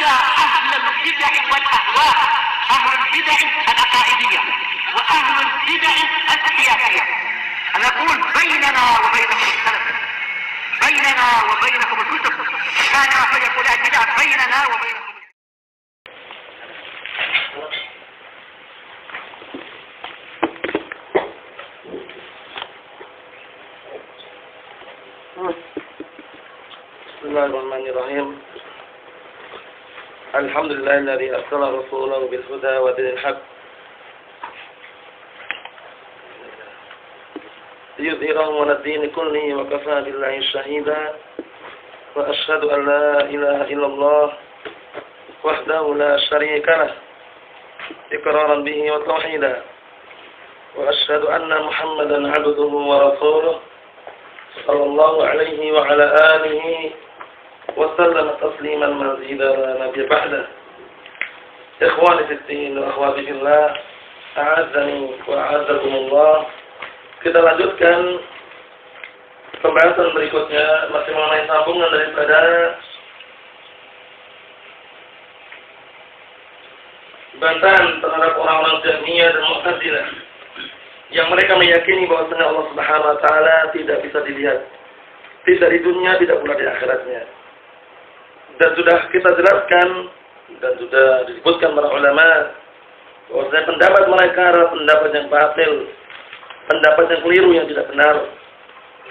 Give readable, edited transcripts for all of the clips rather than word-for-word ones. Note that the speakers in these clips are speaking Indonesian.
على أهل البدع والأهواء، أهل البدع العقائدية وأهل البدع السياسية. أنا أقول بيننا وبينكم السلف، بيننا وبينكم الكتب، كان فيقول البدع بيننا وبينكم. Bismillahirrahmanirrahim. Alhamdulillahilladzi arsala rasulahu bil huda wa dinil haq liyudhhirahu 'ala ad-din kullihi wa kafaa billahi shahida wa asyhadu an la ilaha illallah wahdahu la syarika lah iqraran bihi wa tauhida wa asyhadu anna Muhammadan 'abduhu wa rasuluhu sallallahu alaihi wa ala alihi wa sallam tasliman mazida la nabiyya ba'da. Ikhwani fid din wa akhwati fillah, a'azzani wa a'azzakumullah. Kita lanjutkan pembahasan berikutnya, masih mengenai sambungan daripada bantahan terhadap orang-orang Jahmiyah dan Mu'tazilah yang mereka meyakini bahwasanya Allah Subhanahu wa taala tidak bisa dilihat, tidak di dunia, tidak pula di akhiratnya. Dan sudah kita jelaskan dan sudah disebutkan para ulama bahwasanya pendapat mereka adalah pendapat yang batil, pendapat yang keliru, yang tidak benar.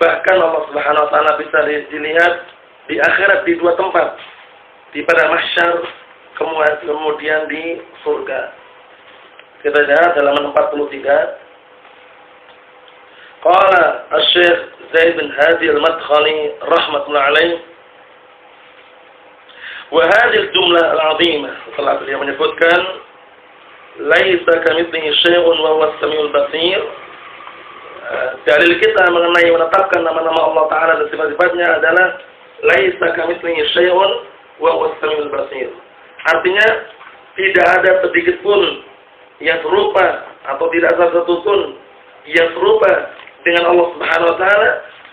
Bahkan Allah Subhanahu wa taala bisa dilihat di akhirat di dua tempat, di pada mahsyar, kemudian di surga. Kita lihat dalam 43. Qala Asy-Syaikh Zaid bin Hadi Al-Madkhali rahmatullah alaih, wa hadhihi al-jumlah al-'azimah, setelah beliau menyebutkan laisa kamitslihi syai'un wa huwas samiul basir. Dalil kita mengenai menetapkan nama-nama Allah taala dan sifat-sifatnya adalah laisa kamitslihi syai'un wa huwas samiul basir. Artinya tidak ada sedikit pun yang serupa atau tidak ada satu pun yang serupa dengan Allah Subhanahu wa taala,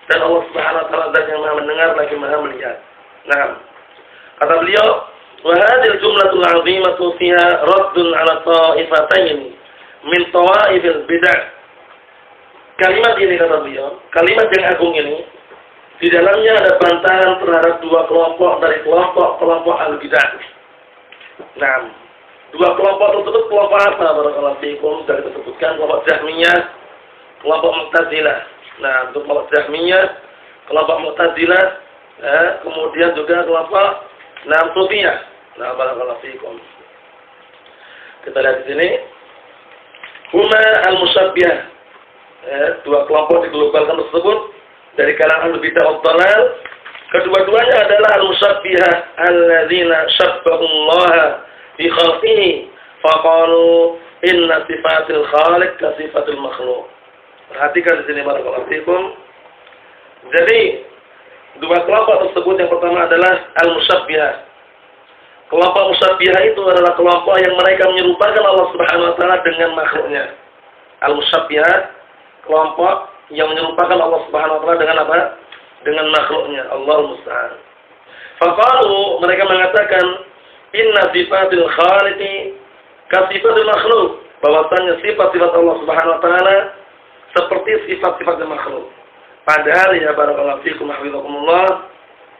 dan Allah Subhanahu wa taala zat yang Maha mendengar lagi Maha melihat. Nah, kata beliau, wa hadhihi jumlatul 'azimatu fiha raddun 'ala ta'ifatayn min tawaifil bid'ah. Kalimat ini, kata beliau, kalimat yang agung ini, di dalamnya ada bantahan terhadap dua kelompok dari kelompok al-bid'ah. Nah, dua kelompok tersebut kelompok apa? Barakallahu fiikum, sudah disebutkan kelompok Jahmiyah, kelompok Mu'tazilah. Nah, untuk kelompok Jahmiyah, kelompok Mu'tazilah, kemudian juga kelompok Sufiyah. Nah, barakallahu fiikum. Kita lihat di sini. Huma al-musyabbihah. Dua kelompok diglobalkan tersebut dari kalangan al-bid'ah wad dhalal. Kedua-duanya adalah al-musyabbihah alladzina syabbahu Allah bi khalqihi faqalu inna sifatil khaliq ka sifatil makhluq. Perhatikan di sini barakallahu fiikum. Jadi dua kelompok tersebut, yang pertama adalah al-musyabbihah. Kelompok musyabbihah itu adalah kelompok yang mereka menyerupakan Allah Subhanahu wa taala dengan makhluknya. Al-musyabbihah, kelompok yang menyerupakan Allah Subhanahu wa taala dengan apa? Dengan makhluknya. Allahul musta'an. Faqalu, mereka mengatakan inna sifatil khaliqi ka sifatil makhluk, bahwasanya sifat-sifat Allah Subhanahu wa taala seperti sifat-sifat makhluk. Padahal ya barakallahu fiikum hafizakumullah,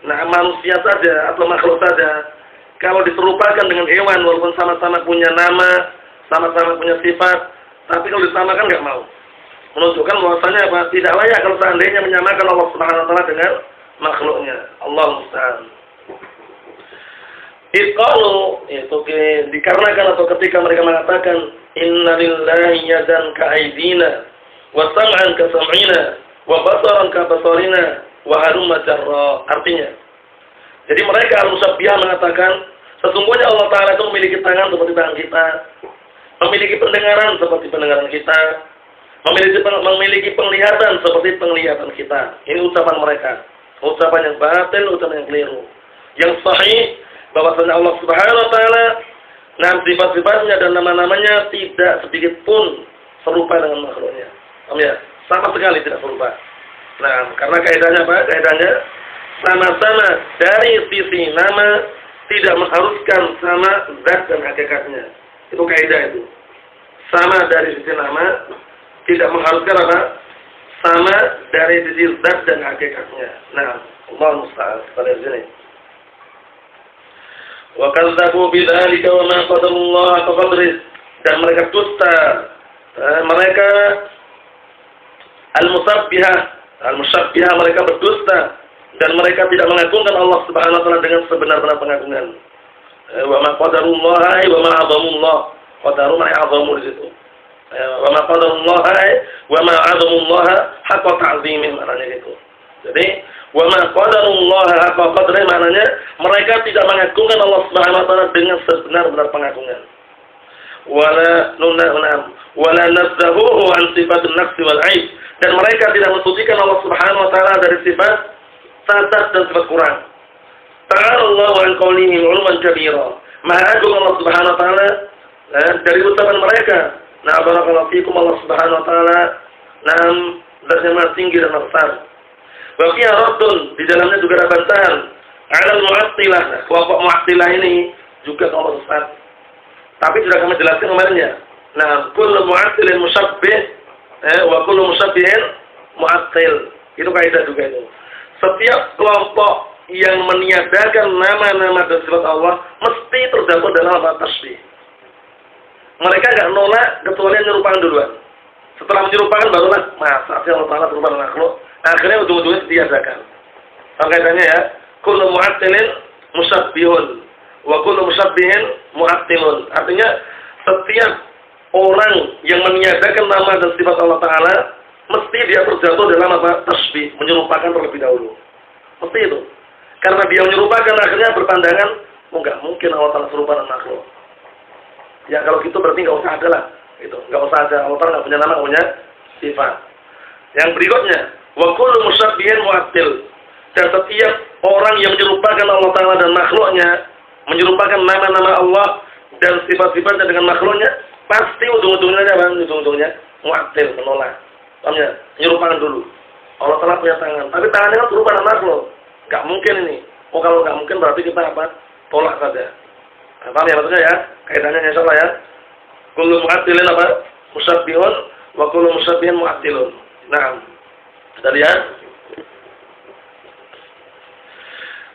nah manusia saja atau makhluk saja kalau diserupakan dengan hewan, walaupun sama-sama punya nama, sama-sama punya sifat, tapi kalau disamakan enggak mau. Menunjukkan bahwasanya apa? Tidak layak kalau seandainya menyamakan Allah Subhanahu wa taala dengan makhluknya. Allah musta'an. Iqalu, itu dikarenakan atau ketika mereka mengatakan inna lillahi yadan ka aidina wa sam'an ka sam'ina wa basaran ka basarina wa halumma jarra. Artinya, jadi mereka al-musyabbihah mengatakan sesungguhnya Allah taala itu memiliki tangan seperti tangan kita, memiliki pendengaran seperti pendengaran kita, memiliki penglihatan seperti penglihatan kita. Ini ucapan mereka, ucapan yang batil, ucapan yang keliru. Yang sahih bahwasanya Allah Subhanahu wa taala, nah sifat-sifatnya dan nama-namanya tidak sedikit pun serupa dengan makhluknya. Ya, sama sekali tidak serupa. Nah, karena kaidahnya apa? Kaidahnya sama-sama dari sisi nama, tidak mengharuskan sama zat dan hakikatnya. Itu kaidah itu. Sama dari sisi nama, tidak mengharuskan apa? Sama dari sisi zat dan hakikatnya. Nah, Allah musta'an. Kita lihat sini. Wa kadzdzabu bidzalika wa ma qadarullah qadrih. Dan mereka dusta. Mereka al-musabbihah mereka berdusta dan mereka tidak mengagungkan Allah Subhanahu wa taala dengan sebenar-benar pengagungan. Wa ma qadarullah wa ma 'azamullah. Qadaru ma 'azamu di situ. Wa ma qadarullah wa ma 'azamullah haqqa ta'zimih, maknanya gitu. Jadi wa ma qadarullah haqqa qadrih maknanya mereka tidak mengagungkan Allah Subhanahu wa taala dengan sebenar-benar pengagungan. Wala nazzahuhu an sifatin naqsi wal 'aib, dan mereka tidak mensucikan Allah Subhanahu wa taala dari sifat cacat dan sifat kurang. Ta'ala Allahu an qawlihi 'uluwan kabira. Maha agung Allah Subhanahu wa taala dari ucapan mereka. Nah, barakallahu fikum, Allah Subhanahu wa taala zatnya maha tinggi dan besar. Wa fiha raddun, di dalamnya juga ada bantahan 'alal mu'attilah. Kelompok mu'attilah ini juga kelompok sesat. Tapi sudah kami jelaskan kemarinnya. Nah, kullu mu'attilin musyabbih wa kullu musyabbihin mu'attil. Itu kaidah juga itu. Setiap kelompok yang meniadakan nama-nama dan sifat Allah mesti terdapat dalam tasbih. Mereka enggak nolak kecuali menyerupakan duluan. Setelah menyerupakan barulah masa Allah Taala serupa dengan makhluk. Akhirnya ujung-ujungnya ditiadakan. Kaidahnya ya, kullu mu'attilin musyabbihun wa kullu musyabbihin mu'attilun. Artinya setiap orang yang meniadakan nama dan sifat Allah Ta'ala mesti dia terjatuh dalam tasbih, menyerupakan terlebih dahulu. Mesti itu. Karena dia menyerupakan akhirnya berpandangan, enggak mungkin Allah Ta'ala serupa dengan makhluk. Ya kalau gitu berarti enggak usah ada lah. Gitu. Enggak usah ada. Allah Ta'ala enggak punya nama, enggak punya sifat. Yang berikutnya, wa kullu musyabbihin mu'attil. Dan setiap orang yang menyerupakan Allah Ta'ala dan makhluknya, menyerupakan nama-nama Allah dan sifat-sifatnya dengan makhluknya, pasti ujung-ujungnya mu'attil, menolak. Paham ya? Menyerupakan dulu. Allah Ta'ala punya tangan, tapi tangannya kan serupa dengan makhluk. Enggak mungkin ini. Oh, kalau enggak mungkin berarti kita apa? Tolak saja. Nah, paham ya maksudnya ya? Kaidahnya insyaallah ya. Kullu mu'attilin apa? Musyabbihun wa kullu musyabbihin mu'attilun. Nah, kita lihat.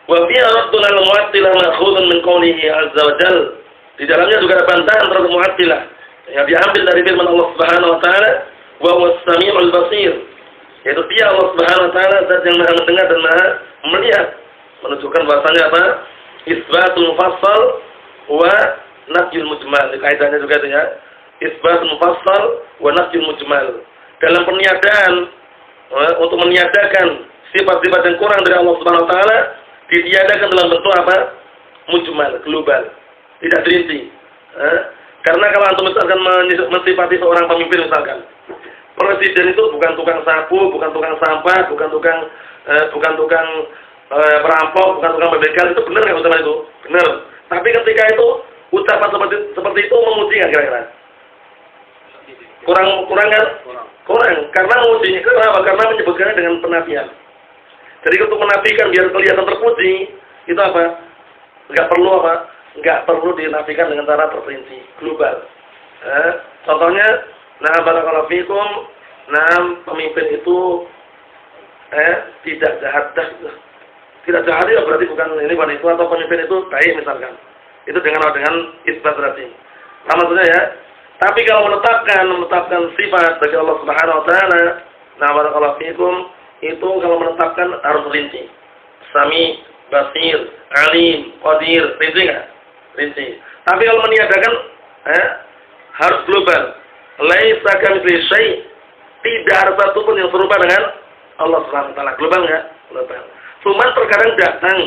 Wa fi raddun al-mu'attilah ma'khudun min qawlihi 'azza wa jalla. Di dalamnya juga ada bantahan terhadap mu'attilah yang diambil dari firman Allah Subhanahu wa taala, wa huwas samiul basir. Yaitu dia Allah Subhanahu wa taala zat yang Maha mendengar dan Maha melihat. Menunjukkan bahasanya apa? Isbatul mufassal wa nafyul mujmal. Kaidahnya juga itu ya. Isbatul mufassal wa nafyul mujmal. Dalam peniadaan untuk meniadakan sifat-sifat yang kurang dari Allah Subhanahu wa taala ditiadakan dalam bentuk apa? Mujmal, global. Tidak rinci. Karena kalau antum misalkan mensifati seorang pemimpin misalkan, presiden itu bukan tukang sapu, bukan tukang sampah, bukan tukang perampok, bukan tukang begal, itu benar nggak ucapan itu? Benar. Tapi ketika itu ucapan seperti itu memuji nggak kira-kira? Kurang kan? Kurang. Karena memujinya kenapa? Karena menyebutkannya dengan penafian. Jadi untuk menafikan biar kelihatan terpuji, itu apa? Enggak perlu dinafikan dengan cara terperinci, global. Contohnya, barakallahu fikum, pemimpin itu tidak jahat. Tidak jahat ya berarti bukan itu, atau pemimpin itu baik misalkan. Itu dengan isbat berarti. Maksudnya ya. Tapi kalau menetapkan sifat bagi Allah Subhanahu wa taala, barakallahu fikum, itu kalau menetapkan harus rinci. Sami, basir, alim, qadir, rinci enggak? Rinci. Tapi kalau meniadakan harus global. Laisa kamitslihi syai', tidak ada satupun yang serupa dengan Allah Subhanahu wa taala. Global enggak? Global. Cuman terkadang datang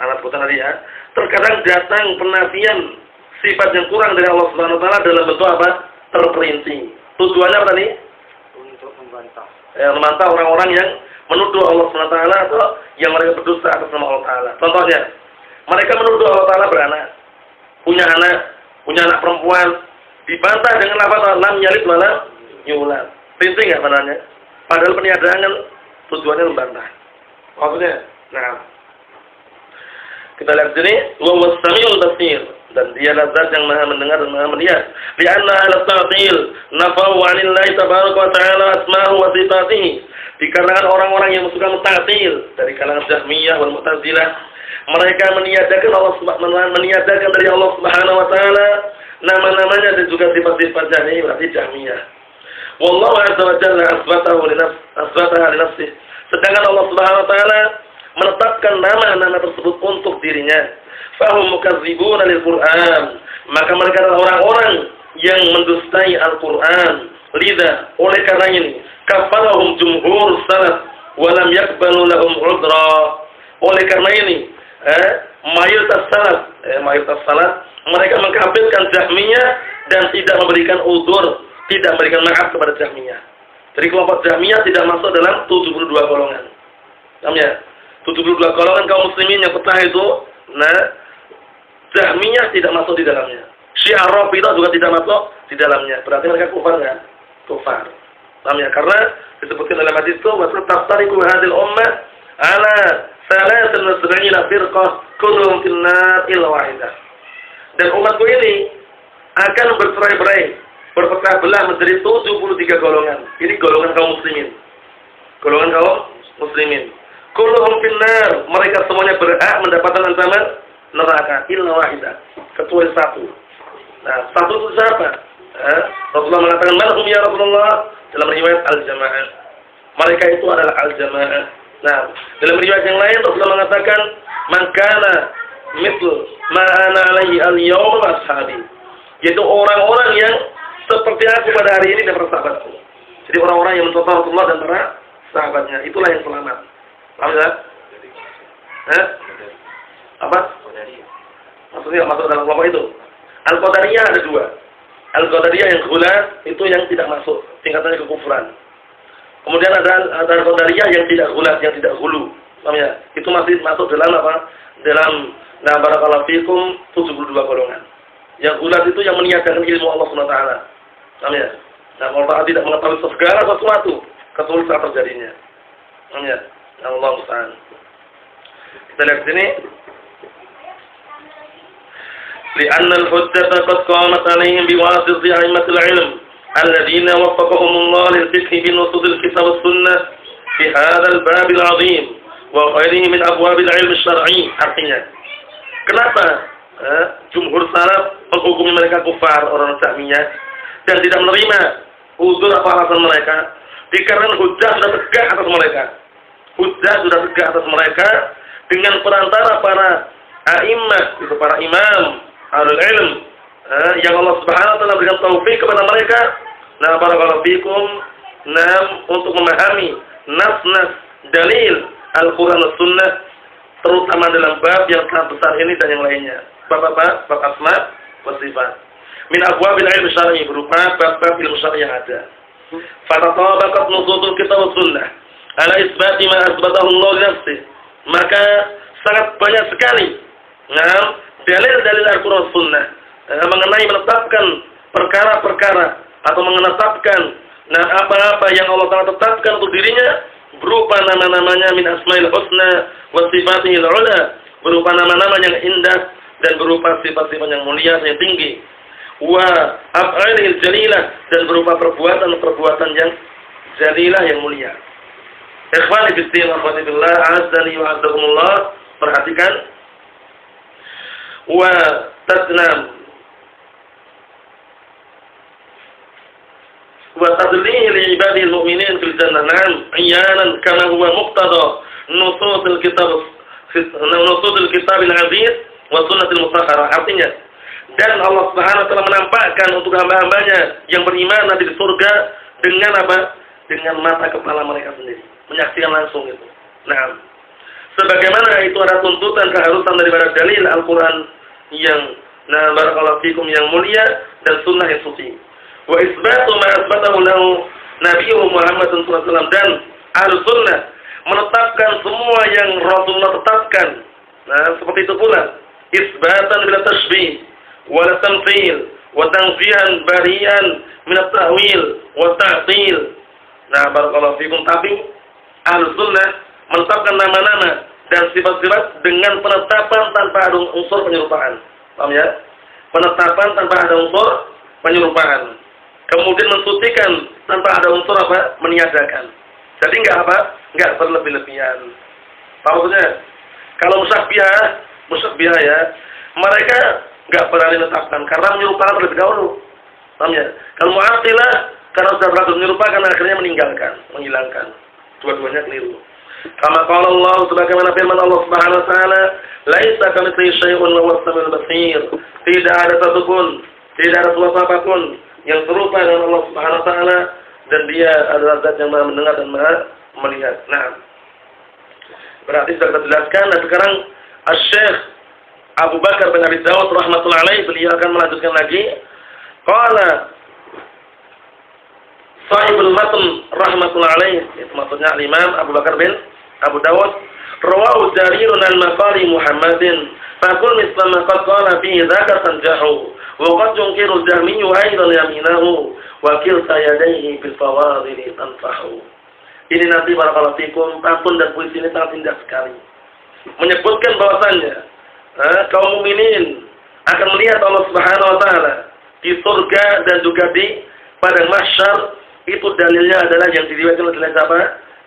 anak putar tadi ya. Terkadang datang penafian sifat yang kurang dari Allah Subhanahu wa taala dalam bentuk apa? Terperinci. Tujuannya apa tadi? Untuk membantah. Membantah orang-orang yang menuduh Allah Subhanahu wa taala atau yang mereka berdusta atas nama Allah taala. Contohnya, mereka menuduh Allah taala beranak, punya anak perempuan, dibantah dengan lafaz lam yalid wa lam yulad. Rinci enggak maknanya? Padahal peniadaan tujuannya membantah. Maksudnya, Kita lihat sini, wa huwas samiul basir, dan dia zat yang maha mendengar dan maha melihat. Li'anna ahla ta'til nafau 'anillahi tabaraka wa ta'ala asma'ahu wa sifatihi. Dikarenakan orang-orang yang suka mentaktil dari kalangan Jahmiyah wal Mu'tazilah, mereka meniadakan meniadakan dari Allah Subhanahu wa taala nama-namanya dan juga sifat-sifatnya. Ini berarti Jahmiyah. Wallahu azza wa jalla asbataha li nafsihi. Sedangkan Allah Subhanahu wa taala menetapkan nama-nama tersebut untuk dirinya. Fahum mukazzibuna lil Qur'an. Maka mereka adalah orang-orang yang mendustai Al-Qur'an. Lidha, oleh karena ini, kafarahum jumhur salaf wa lam yaqbalu lahum udra. Oleh karena ini, mayoritas salaf mereka mengkafirkan Jahmiyah dan tidak memberikan udzur, tidak memberikan maaf kepada Jahmiyah. Jadi kelompok Jahmiyah tidak masuk dalam 72 golongan. Paham ya? 72 golongan kaum muslimin yang petah itu, Jahmiyah tidak masuk di dalamnya. Syiah Rafidhah juga tidak masuk di dalamnya. Berarti mereka kufar kan? Kufar. Paham ya? Karena disebutkan dalam hadis itu, wa taftariqu hadhil ummah ala 73 firqah kulluhum fin nar illa wahidah. Dan umatku ini akan bercerai-berai, berpecah belah menjadi 73 golongan. Ini golongan kaum muslimin. Golongan kaum muslimin. Kulluhum finnar, mereka semuanya berhak mendapatkan ancaman neraka illa wahidah, kecuali satu. Nah, satu itu siapa? Rasulullah mengatakan, "Man ya Rasulullah?" Dalam riwayat al-jamaah. Mereka itu adalah al-jamaah. Nah, dalam riwayat yang lain Rasulullah mengatakan, "Man kana mithlu ma ana alaihi al-yawm wa ashabi." Yaitu orang-orang yang seperti aku pada hari ini dan para sahabatku. Jadi orang-orang yang mencontoh Rasulullah dan para sahabatnya, itulah yang selamat. Paham tak? Apa? Maksudnya masuk dalam kelompok itu. Al-Qadariyah ada dua. Al-Qadariyah yang ghulat, itu yang tidak masuk, tingkatannya kekufuran. Kemudian ada Al-Qadariyah yang tidak ghulat, yang tidak hulu. Paham ya? Itu masih masuk dalam apa? Dalam barakallahu fikum 72 golongan. Yang ghulat itu yang meniadakan ilmu Allah SWT. Paham ya? Nah, Allah tidak mengetahui segala sesuatu kecuali saat terjadinya. Paham ya? Allah Subhanahu. Kita lihat sini. Li'anna al-hujjata qad qamat 'alaihim biwasitati a'immatil 'ilm alladziina waffaqahum Allah lil-fiqhi bi nususil kitab was-sunnah fi hadzal bab al-'azim wa ghairihi min abwabil 'ilm asy-syar'i. Artinya, kenapa jumhur salaf menghukumi mereka kufar, orang Jahmiyah, dan tidak menerima uzur apa alasan mereka? Dikarenakan hujjah sudah tegak atas mereka. Hujjah sudah tegak atas mereka dengan perantara para a'immah, itu para imam ahlul ilm, yang Allah Subhanahu wa taala berikan taufik kepada mereka, barakallahu fikum, untuk memahami nas-nas dalil Al-Qur'an dan Sunnah, terutama dalam bab yang sangat besar ini dan yang lainnya. Bab asma wa sifat. Min abwabil ilmi syar'i, berupa bab-bab ilmu syar'i yang ada. Fatatabaqat nususul kitab was sunnah ala isbati ma asbatahu Allah li nafsihi. Maka sangat banyak sekali dalil-dalil Al-Qur'an Sunnah mengenai menetapkan perkara-perkara atau menetapkan apa-apa yang Allah Ta'ala tetapkan untuk dirinya, berupa nama-namanya min asma'il husna wa sifatihil ula, berupa nama-nama yang indah dan berupa sifat-sifat yang mulia yang tinggi, wa af'alil jalilah, dan berupa perbuatan-perbuatan yang jalilah yang mulia. Ikhwani fillah wa akhwati azani wa azzakumullah, perhatikan. Wa tatnam wa tadlihi li ibadil mu'minin fil jannah iyanan kama huwa muqtada nususil kitab al-aziz wa sunnatil mutahharah. Artinya, dan Allah Subhanahu wa taala menampakkan untuk hamba-hambanya yang beriman nanti di surga dengan apa? Dengan mata kepala mereka sendiri, menyaksikan langsung itu. Nah, sebagaimana itu ada tuntutan keharusan daripada dalil Al-Qur'an yang barakallahu fikum yang mulia dan sunnah yang suci. Wa isbatu ma asbatahu lahu nabiyyu Muhammad sallallahu alaihi wasallam, dan ahlus sunnah menetapkan semua yang Rasulullah tetapkan. Seperti itu pula isbatan bila tashbih wa tamthil wa tanzihan barian min at-ta'wil wa ta'til. Barakallahu fikum, tapi ahlus sunnah menetapkan nama-nama dan sifat-sifat dengan penetapan tanpa ada unsur penyerupaan. Paham ya? Penetapan tanpa ada unsur penyerupaan. Kemudian mensucikan tanpa ada unsur apa? Meniadakan. Jadi enggak berlebih-lebihan. Paham maksudnya? Kalau musyabbihah ya, mereka enggak berani menetapkan karena menyerupakan terlebih dahulu. Paham ya? Kalau Mu'attilah karena sudah berhasil menyerupakan akhirnya meninggalkan, menghilangkan. Dua-duanya keliru. Kama qala Allah, sebagaimana firman Allah Subhanahu wa taala, "Laisa kamitslihi syai'un wa huwas samiul basir." Tidak ada satupun, tidak ada sesuatu apapun yang serupa dengan Allah Subhanahu wa taala dan Dia adalah zat yang Maha mendengar dan Maha melihat. Nah, berarti sudah kita jelaskan. Dan sekarang Asy-Syaikh Abu Bakar bin Abi Dawud rahmatullahi alaihi beliau akan melanjutkan lagi. Qala Sahibul Matn rahmatullahi alaihi, itu maksudnya Imam Abu Bakar bin Abu Dawud, rawahu Jarirun al-Maqali Muhammadin, faqul misla ma qad qala fihi dzaka tanjahu, wa qad yunkiru al-Jahmiyyu aidan yaminahu, wa kilta yadayhi bil fawadil tanfahu. Ini nanti barakallahu fikum, pantun dan puisi ini sangat indah sekali. Menyebutkan bahwasannya kaum mukminin akan melihat Allah Subhanahu wa taala di surga dan juga di padang mahsyar. Itu dalilnya adalah yang diriwayatkan oleh siapa?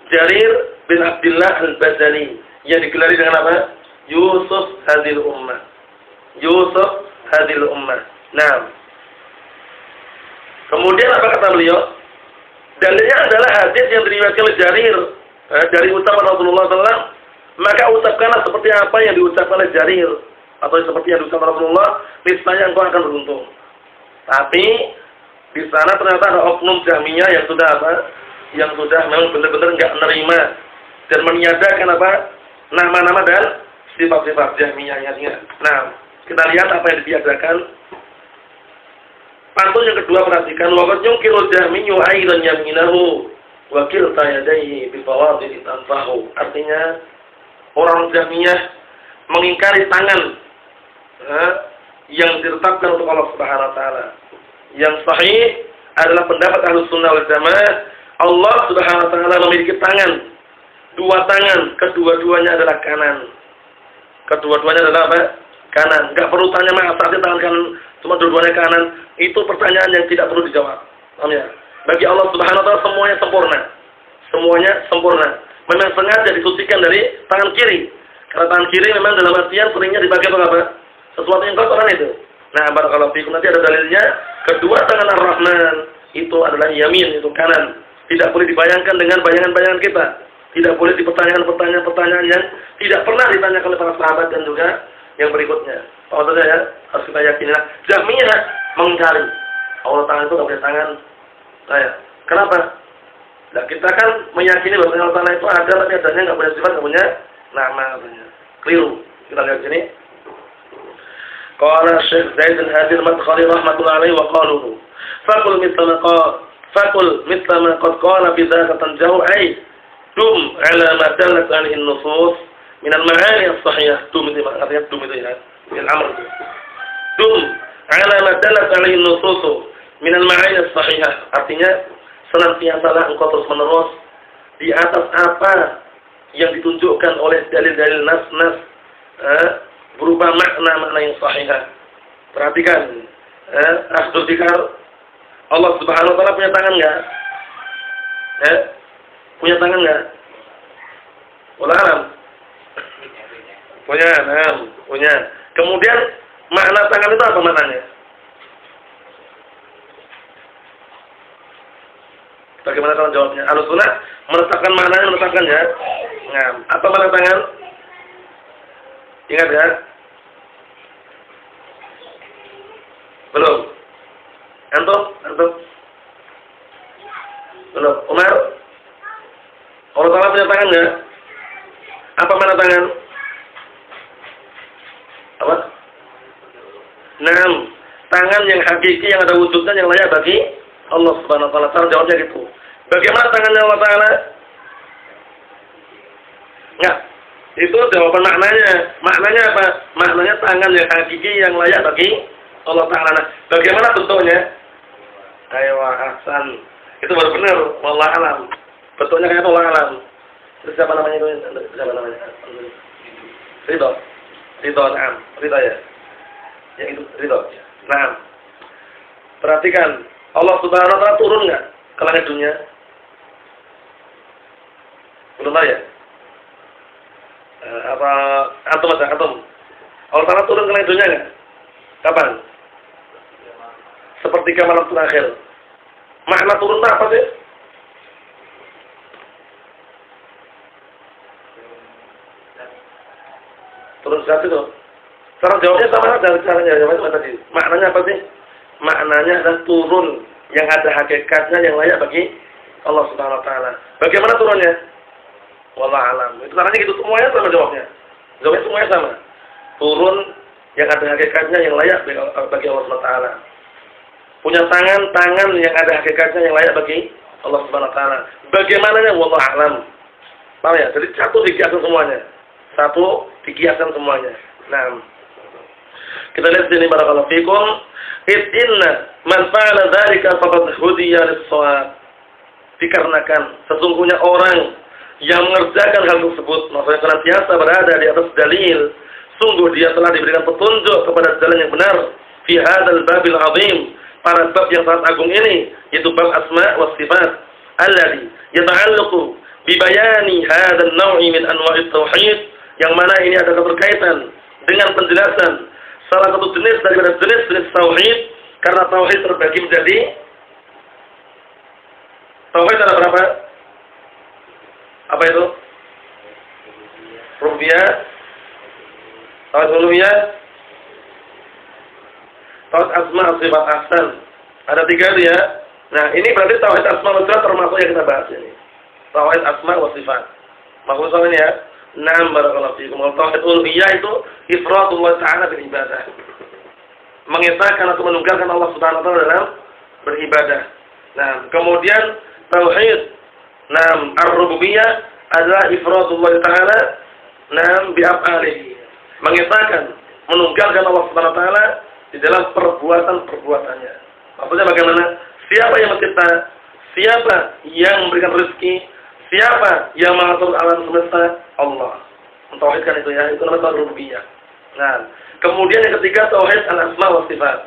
Jarir bin Abdullah al-Bajali yang digelari dengan apa? Yusuf hadil ummah. Yusuf hadil ummah. Nah, kemudian apa kata beliau? Dalilnya adalah hadis yang diriwayatkan oleh Jarir dari ucapan Rasulullah SAW. Maka ucapkanlah seperti apa yang diucapkan oleh Jarir atau seperti yang diucapkan Rasulullah, niscaya engkau akan beruntung. Tapi di sana ternyata ada oknum Jahmiyah yang sudah apa? Yang sudah memang benar-benar enggak menerima dan meniadakan apa? Nama-nama dan sifat-sifat Jahmiyahnya. Nah, kita lihat apa yang ditiadakan. Pantun yang kedua perhatikan, wa qad yunkiru Jahmiyyu aidan yaminahu wa kilta yadayhi bi fawadil tanfahu. Artinya orang Jahmiyah mengingkari tangan yang ditetapkan untuk Allah Subhanahu wa taala. Yang sahih adalah pendapat Ahlus Sunnah wal Jamaah, Allah Subhanahu wa taala memiliki tangan, dua tangan, kedua-duanya adalah kanan. Kedua-duanya adalah apa? Kanan. Enggak perlu tanya masa saja tangan kanan, cuma dua-duanya kanan. Itu pertanyaan yang tidak perlu dijawab. Paham ya? Bagi Allah Subhanahu wa taala semuanya sempurna. Semuanya sempurna. Memang sengaja disucikan dari tangan kiri. Karena tangan kiri memang dalam artian seringnya dipakai untuk apa? Sesuatu yang kotoran itu. Nah, barakallahu fikum, nanti ada dalilnya. Kedua tangan Ar-Rahman itu adalah yamin, itu kanan. Tidak boleh dibayangkan dengan bayangan-bayangan kita. Tidak boleh pertanyaan-pertanyaan yang tidak pernah ditanyakan oleh para sahabat dan juga yang berikutnya. Maksudnya ya, harus kita yakinilah. Jahmiyah mengingkari Allah tangan itu tidak punya tangan. Nah, ya. Kenapa? Nah, kita kan meyakini bahwa Allah tangan itu ada, tapi adanya nggak punya sifat, nggak punya nama katanya. Keliru. Kita lihat sini. Qala Syekh Zaid al-Hadir Madkhali rahmatullahi alaihi wa qaluhu faqul mithla ma qad qala bi dzaka tanjahu ay dum ala ma dallat alaihi an-nusus min al-ma'ani as-sahihah. Dum itu artinya dum itu ya, min amr. Dum ala ma dallat alaihi an-nusus min al-ma'ani as-sahihah, artinya senantiasalah engkau terus-menerus di atas apa yang ditunjukkan oleh dalil-dalil nas-nas berupa makna-makna yang sahihah. Perhatikan, Ahlul Dzikar, Allah Subhanahu wa taala punya tangan enggak? Punya tangan enggak? Wallahu alam. Punya. Kemudian makna tangan itu apa maknanya? Bagaimana kalau jawabnya? Ahlus Sunnah menetapkan ya. Nah, apa makna tangan? Ingat ya? Belum? Antum? Belum? Umar? Allah Ta'ala punya tangan nggak? Apa mana tangan? Apa? 6. Tangan yang hakiki, yang ada wujudnya, yang layak bagi Allah Subhanahu wa taala. Cara jawabnya gitu. Bagaimana tangannya Allah Ta'ala? Enggak. Itu jawaban maknanya. Maknanya apa? Maknanya tangan yang hakiki, yang layak bagi Allah Ta'ala. Nah, bagaimana bentuknya? Ayo, Hasan. Itu baru benar. Wallahu alam. Bentuknya kayak wallahu alam. Terus siapa namanya itu? Siapa namanya? Ridho. Ridho, na'am. Ridho ya. Yang itu ridho. Na'am. Perhatikan, Allah Subhanahu wa taala turun enggak ke langit dunia? Belum tahu ya? Apa antum? Allah Ta'ala turun ke langit dunia enggak? Kapan? Sepertiga malam terakhir. Makna turun apa sih? Turun saat itu. Sekarang jawabnya sama dari caranya jawabnya tadi. Maknanya apa sih? Maknanya adalah turun yang ada hakikatnya yang layak bagi Allah Subhanahu wa taala. Bagaimana turunnya? Wallahu alam. Itu caranya gitu, semuanya sama jawabnya. Jawabnya semuanya sama. Turun yang ada hakikatnya yang layak bagi Allah Subhanahu wa taala. Punya tangan yang ada hakikatnya yang layak bagi Allah Subhanahu wa taala. Bagaimananya wallahu alam. Paham ya? Jadi satu dikiaskan semuanya. Satu dikiaskan semuanya. Nah, kita lihat sini barakallahu fikum. Inna man fa'ala dzalika faqad hudiya lis-shawab. Dikarenakan sesungguhnya orang yang mengerjakan hal tersebut, maksudnya senantiasa berada di atas dalil, sungguh dia telah diberikan petunjuk kepada jalan yang benar fi hadzal babil azim, pada bab yang sangat agung ini, yaitu bab asma wa sifat alladhi yata'allaqu bi bayani hadzal naw'i min anwa'it tauhid, yang mana ini ada keterkaitan dengan penjelasan salah satu jenis daripada jenis-jenis tauhid, karena tauhid terbagi menjadi tauhid ada berapa? Apa itu? Rububiyah, tauhid uluhiyah, tauhid asma wa sifat ahsan. Ada 3 itu ya. Nah, ini berarti tauhid asma wa sifat termasuk yang kita bahas ini. Tauhid asma wa sifat. Maksudnya ini ya. Naam barakallahu fiikum. Tauhid uluhiyah itu ifradullah ta'ala bil ibadah. Mengesahkan atau menunggalkan Allah Subhanahu wa taala dalam beribadah. Nah, kemudian tauhid ar-rububiyah adalah ifradullah ta'ala bi af'alihi. Mengesahkan, menunggalkan Allah Subhanahu wa taala di dalam perbuatan-perbuatannya. Maksudnya bagaimana? Siapa yang mencipta? Siapa yang memberikan rezeki? Siapa yang mengatur alam semesta? Allah. Mentauhidkan itu ya, itu namanya tauhid rububiyah. Nah, kemudian yang ketiga tauhid al-asma wa sifat.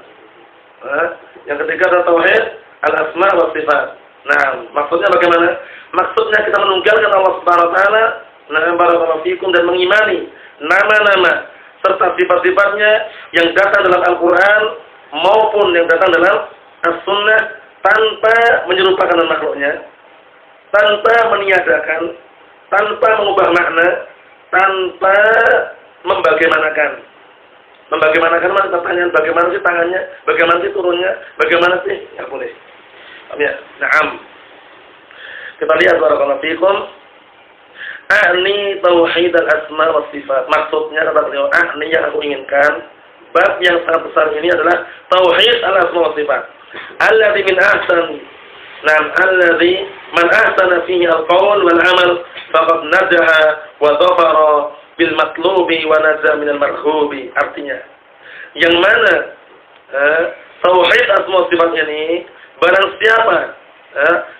Yang ketiga adalah tauhid al-asma wa sifat. Nah, maksudnya bagaimana? Maksudnya kita menunggalkan Allah Subhanahu wa taala, barakallahu fikum, dan mengimani nama-nama serta sifat-sifatnya yang datang dalam Al-Qur'an maupun yang datang dalam As-Sunnah, tanpa menyerupakan makhluknya, tanpa meniadakan, tanpa mengubah makna, tanpa membagaimanakan. Membagaimanakan mana pertanyaan, bagaimana sih tangannya, bagaimana sih turunnya, bagaimana sih? Ya boleh. Ya, na'am. Kita lihat barakallahu fikum. A'ni tauhid al-asma wa sifat. Maksudnya kata beliau, a'ni yang aku inginkan, bab yang sangat besar ini adalah tauhid al-asma wa sifat. Alladzi min ahsan. Alladzi man ahsana fihi al-qaul wal 'amal faqad najaha wa dhafara bil matlubi wa naja min al-marhubi. Artinya, yang mana tauhid asma wa sifat ini, barang siapa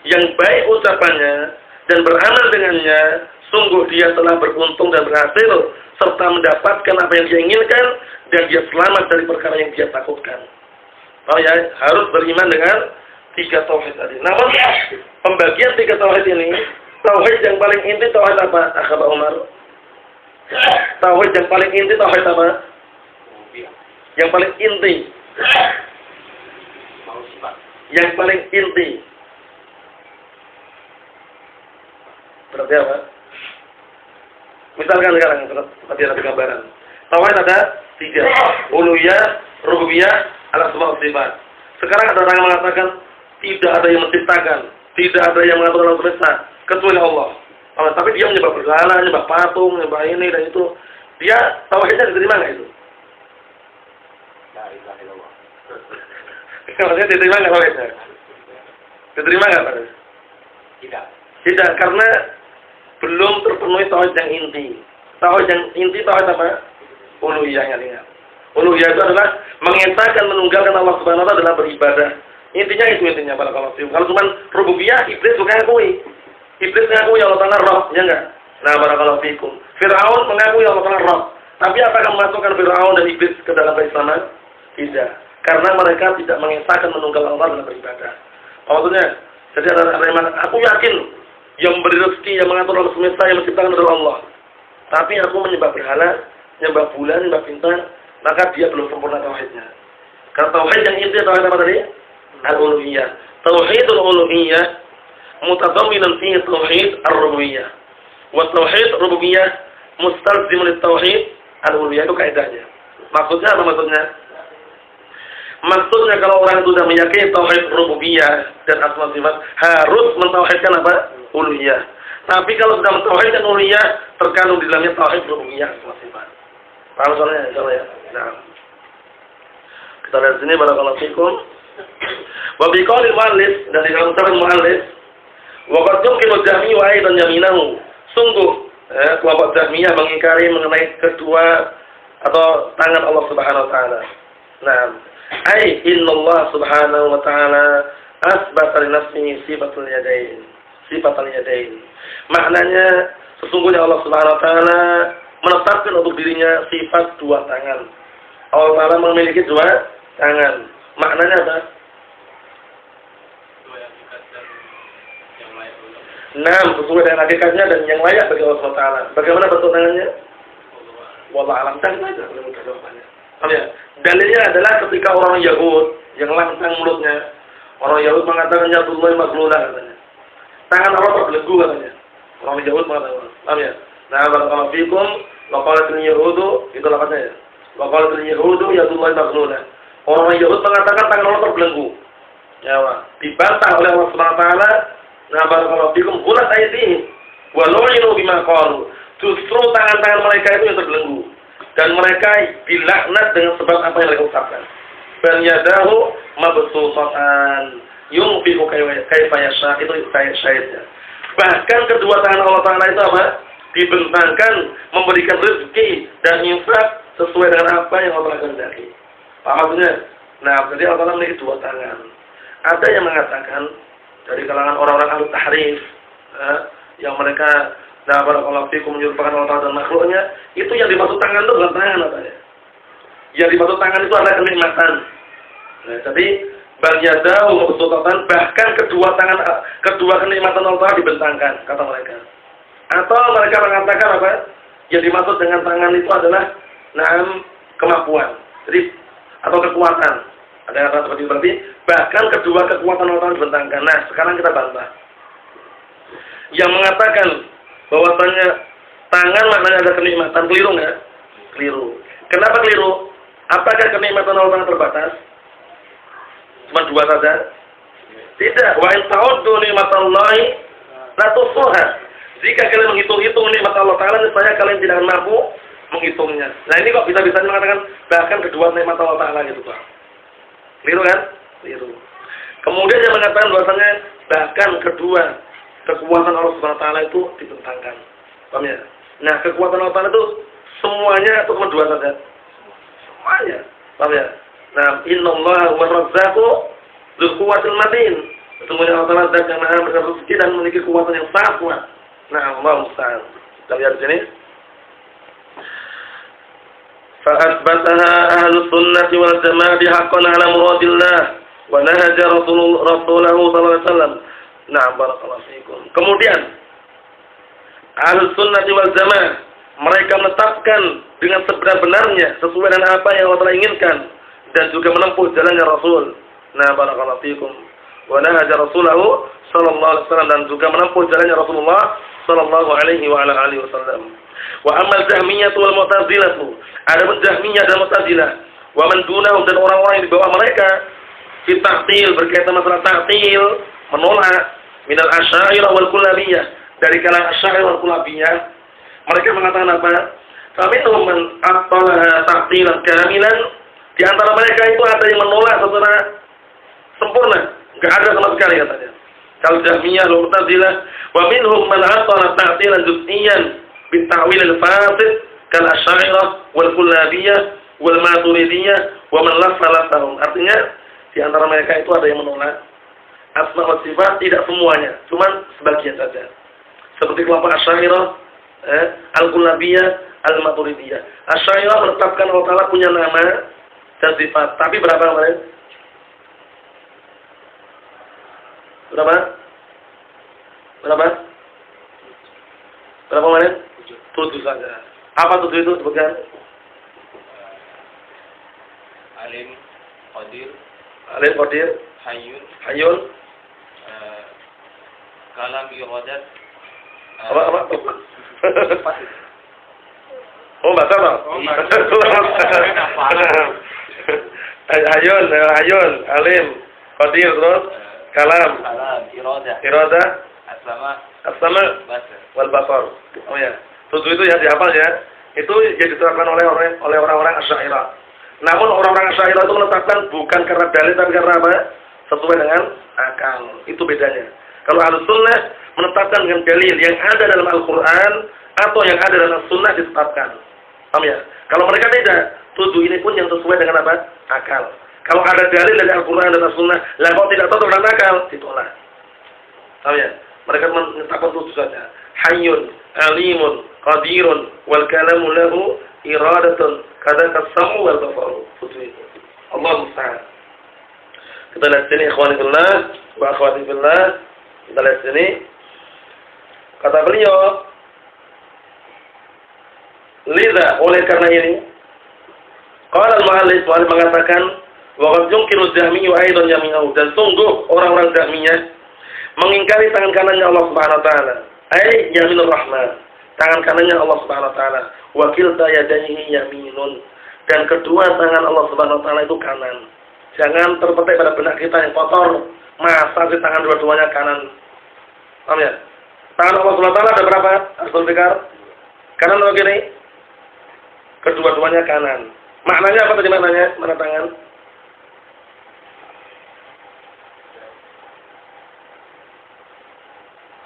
yang baik ucapannya dan beramal dengannya, sungguh dia telah beruntung dan berhasil serta mendapatkan apa yang dia inginkan, dan dia selamat dari perkara yang dia takutkan. Oh ya, harus beriman dengan 3 tauhid tadi. Namun pembagian 3 tauhid ini, tauhid yang paling inti tauhid apa? Akhbar Umar. Tauhid yang paling inti tauhid apa? Yang paling inti. Yang paling inti. Berarti apa? Misalkan sekarang tadi ada gambaran. Tauhid ada 3. Uluhiyah, rububiyah, al-asma wa sifat. Sekarang ada orang yang mengatakan tidak ada yang menciptakan, tidak ada yang mengatur alam semesta kecuali Allah. Tapi dia menyembah berhala, menyembah patung, menyembah ini dan itu. Dia tauhidnya diterima nggak itu? La ilaha illallah. Maksudnya diterima nggak tauhidnya? Diterima nggak Pak? Tidak. Tidak, karena belum terpenuhi tauhid yang inti. Tauhid yang inti tauhid apa? Uluhiyahnya lihat. Uluhiyah itu adalah mengesahkan, menunggalkan Allah Subhanahu wa taala dalam beribadah. Intinya itu intinya barakallahu fiikum. Kalau cuma rububiyah, iblis bukan ngakui. Iblis mengakui Allah Ta'ala Rabb, ya enggak? Nah, barakallahu fiikum. Firaun mengakui Allah Ta'ala Rabb. Tapi apakah memasukkan Fir'aun dan iblis ke dalam keislaman? Tidak. Karena mereka tidak mengesahkan menunggal Allah dalam beribadah. Maksudnya, jadi ada yang aku yakin yang memberi rezeki, yang mengatur alam semesta, yang menciptakan adalah Allah. Tapi aku menyembah berhala, menyembah bulan, menyembah bintang, maka dia belum sempurna tauhidnya. Karena tauhid yang inti tauhid apa tadi? Al-uluhiyah. Tauhidul uluhiyah mutadamminan fihi tauhid ar-rububiyyah. Wa tauhid rububiyyah mustalzimun lit-tauhid al-uluhiyah, itu kaidahnya. Maksudnya apa maksudnya? Maksudnya kalau orang itu sudah meyakini tauhid rububiyah dan asma sifat, harus mentauhidkan apa? Uluhiyah. Tapi kalau sudah mentauhidkan uluhiyah, terkandung di dalamnya tauhid rububiyah asma sifat. Paham soalnya? Insyaallah ya. Nah. Kita lihat sini barakallahu fikum. Wa bi qaulil muallif, dan di dalam ucapan muallif, wa qad yumkinu jahmi wa aidan yaminahu. Sungguh kelompok Jahmiyah mengingkari mengenai kedua atau tangan Allah Subhanahu wa taala. Nah, ai innallaha subhanahu wa ta'ala asbata li nafsihi sifatul yadain. Sifatul yadain. Maknanya sesungguhnya Allah Subhanahu wa taala menetapkan untuk dirinya sifat dua tangan. Allah Taala memiliki dua tangan. Maknanya apa? Nah, sesuai dengan hakikatnya dan yang layak bagi Allah Subhanahu wa taala. Bagaimana bentuk tangannya? Wallahu a'lam. Tanya saja mudah jawabannya. Ya. Dalilnya adalah ketika orang Yahud yang langsang mulutnya, orang Yahud mengatakan yadullahi maghlulah katanya. Tangan Allah terbelenggu katanya. Orang Yahud mengatakan, paham ya? Nah, barakallahu fikum, wa qalatul yahudu, itu lafaznya ya. Wa qalatul yahudu yadullahi maghlulah. Orang Yahud mengatakan tangan Allah terbelenggu. Ya, Pak. Dibantah oleh Allah Subhanahu wa taala, nah barakallahu fikum, qulat aydihim wa lu'inu bima qalu. Justru tangan-tangan mereka itu yang terbelenggu. Dan mereka dilaknat dengan sebab apa yang mereka ucapkan. Bal yadahu mabsuutatan yunfiqu kaifa yasha, itu syahidnya. Bahkan kedua tangan Allah Taala itu apa? Dibentangkan memberikan rezeki dan infak sesuai dengan apa yang Allah kehendaki. Paham maksudnya? Nah, jadi Allah Taala memiliki dua tangan. Ada yang mengatakan dari kalangan orang-orang ahli tahrif, yang mereka barakallahu fikum menyerupakan Allah Ta'ala dan makhluknya, itu yang dimaksud tangan itu bukan tangan katanya. Yang dimaksud tangan itu adalah kenikmatan. Nah, jadi bal yadahu mabsuutatan, bahkan kedua kenikmatan Allah Ta'ala dibentangkan, kata mereka. Atau mereka mengatakan apa? Yang dimaksud dengan tangan itu adalah kemampuan. Jadi atau kekuatan. Ada yang kata seperti itu, berarti bahkan kedua kekuatan Allah Ta'ala dibentangkan. Nah, sekarang kita bantah. Yang mengatakan bahwasanya tangan maknanya ada kenikmatan, keliru nggak? Keliru. Kenapa keliru? Apakah kenikmatan Allah terbatas? Cuma dua saja? Tidak. Wa in ta'uddu ni'matallahi la tuhsuha. Jika kalian menghitung-hitung nikmat Allah Taala, niscaya kalian tidak akan mampu menghitungnya. Nah, ini kok bisa-bisanya mengatakan bahkan kedua nikmat Allah Taala gitu, Pak. Keliru kan? Keliru. Kemudian yang mengatakan bahwasanya bahkan kedua kekuatan Allah Subhanahu wa taala itu dibentangkan. Paham ya? Nah, kekuatan Allah Taala itu semuanya itu cuma dua saja. Semuanya. Paham ya? Nah, innallaha huwa razzaqu dzul quwwatil matin. Sesungguhnya Allah Taala zat yang maha memberikan rezeki dan memiliki kekuatan yang sangat kuat. Nah, Allah musta'an. Kita lihat di sini. Fa asbataha ahlus sunnah wal jamaah haqqan ala muradillah wa nahaja rasulahu sallallahu alaihi wasallam. Nah, barakallahu fiikum. Kemudian Ahlus Sunnah wal Jamaah mereka menetapkan dengan sebenar-benarnya sesuai dengan apa yang Allah inginkan dan juga menempuh jalannya Rasul. Nah, barakallahu fiikum. Wa nahaja Rasulahu sallallahu alaihi wasallam, dan juga menempuh jalannya Rasulullah sallallahu alaihi wa ala alihi wasallam. Wa amal Jahmiyah wal Mu'tazilah. Adapun Jahmiyah dan Mu'tazilah wa man dunahum, dan orang-orang yang di bawah mereka fi ta'til, berkaitan masalah ta'til, menolak minal asy'ariyah wal kullabiyah, dari kalangan asy'ariyah wal kullabiyah, mereka mengatakan apa? Faminhum man aqala ta'tilan kamilan, di antara mereka itu ada yang menolak secara sempurna, enggak ada sama sekali katanya. Kal Jahmiyah wal Mu'tazilah, wa minhum man aqala ta'tilan juz'iyyan bi ta'wil al-fasid kal asy'ariyah wal kullabiyah wal maturidiyah wa man lafalatahum. Artinya di antara mereka itu ada yang menolak asma wa sifat, tidak semuanya, cuman sebagian saja. Seperti kelompok Asy'ariyah, Al-Kullabiyah, Al-Maturidiyah. Asy'ariyah menetapkan Allah Ta'ala punya nama dan sifat. Tapi berapa kemarin? Berapa? Berapa kemarin? 7 saja. Apa 7 itu sebutkan? Alim, Qadir, Alim, Qadir, Hayyun, Kalam, Iradat. Apa? Oh, baca apa? Hayyun, Alim, Qadir, terus Kalam, Iradah, As-Sama, wal Basar. Oh ya, 7 itu ya dihafal ya. Itu yang diterapkan oleh orang-orang Asy'ariyah. Namun orang-orang Asy'ariyah itu menetapkan bukan karena dalil tapi karena apa? Sesuai dengan akal. Itu bedanya. Kalau Ahlussunnah menetapkan dengan dalil yang ada dalam Al-Qur'an atau yang ada dalam Sunnah ditetapkan. Paham ya? Kalau mereka tidak, 7 ini pun yang sesuai dengan apa? Akal. Kalau ada dalil dari Al-Qur'an dan As-Sunnah, lah kalau tidak cocok dengan akal, ditolak. Paham ya? Mereka menetapkan 7 saja. Hayyun, Alimun, Qadirun, wal kalamu lahu iradatun, kadzaka as-sam'u wal basaru. 7 itu. Allah musta'an. Kita lihat sini ikhwani fillah wa akhwati fillah. Kita lihat sini. Kata beliau, liza, oleh karena ini, qala al-mu'allif mengatakan, wa qad yunkiru Jahmiyyu aidan yaminahu, dan sungguh orang-orang Jahmiyah mengingkari tangan kanannya Allah Subhanahu wa taala. Ai yaminur rahman, tangan kanannya Allah Subhanahu wa taala. Wa kilta yadayhi yaminun, dan kedua tangan Allah Subhanahu wa taala itu kanan. Jangan terpetik pada benak kita yang kotor, masa di tangan dua-duanya kanan. Paham ya? Tangan Allah Subhanahu wa taala ada berapa? Arsul Fikar? Kanan atau kiri? Kedua-duanya kanan. Maknanya apa tadi maknanya? Mana tangan?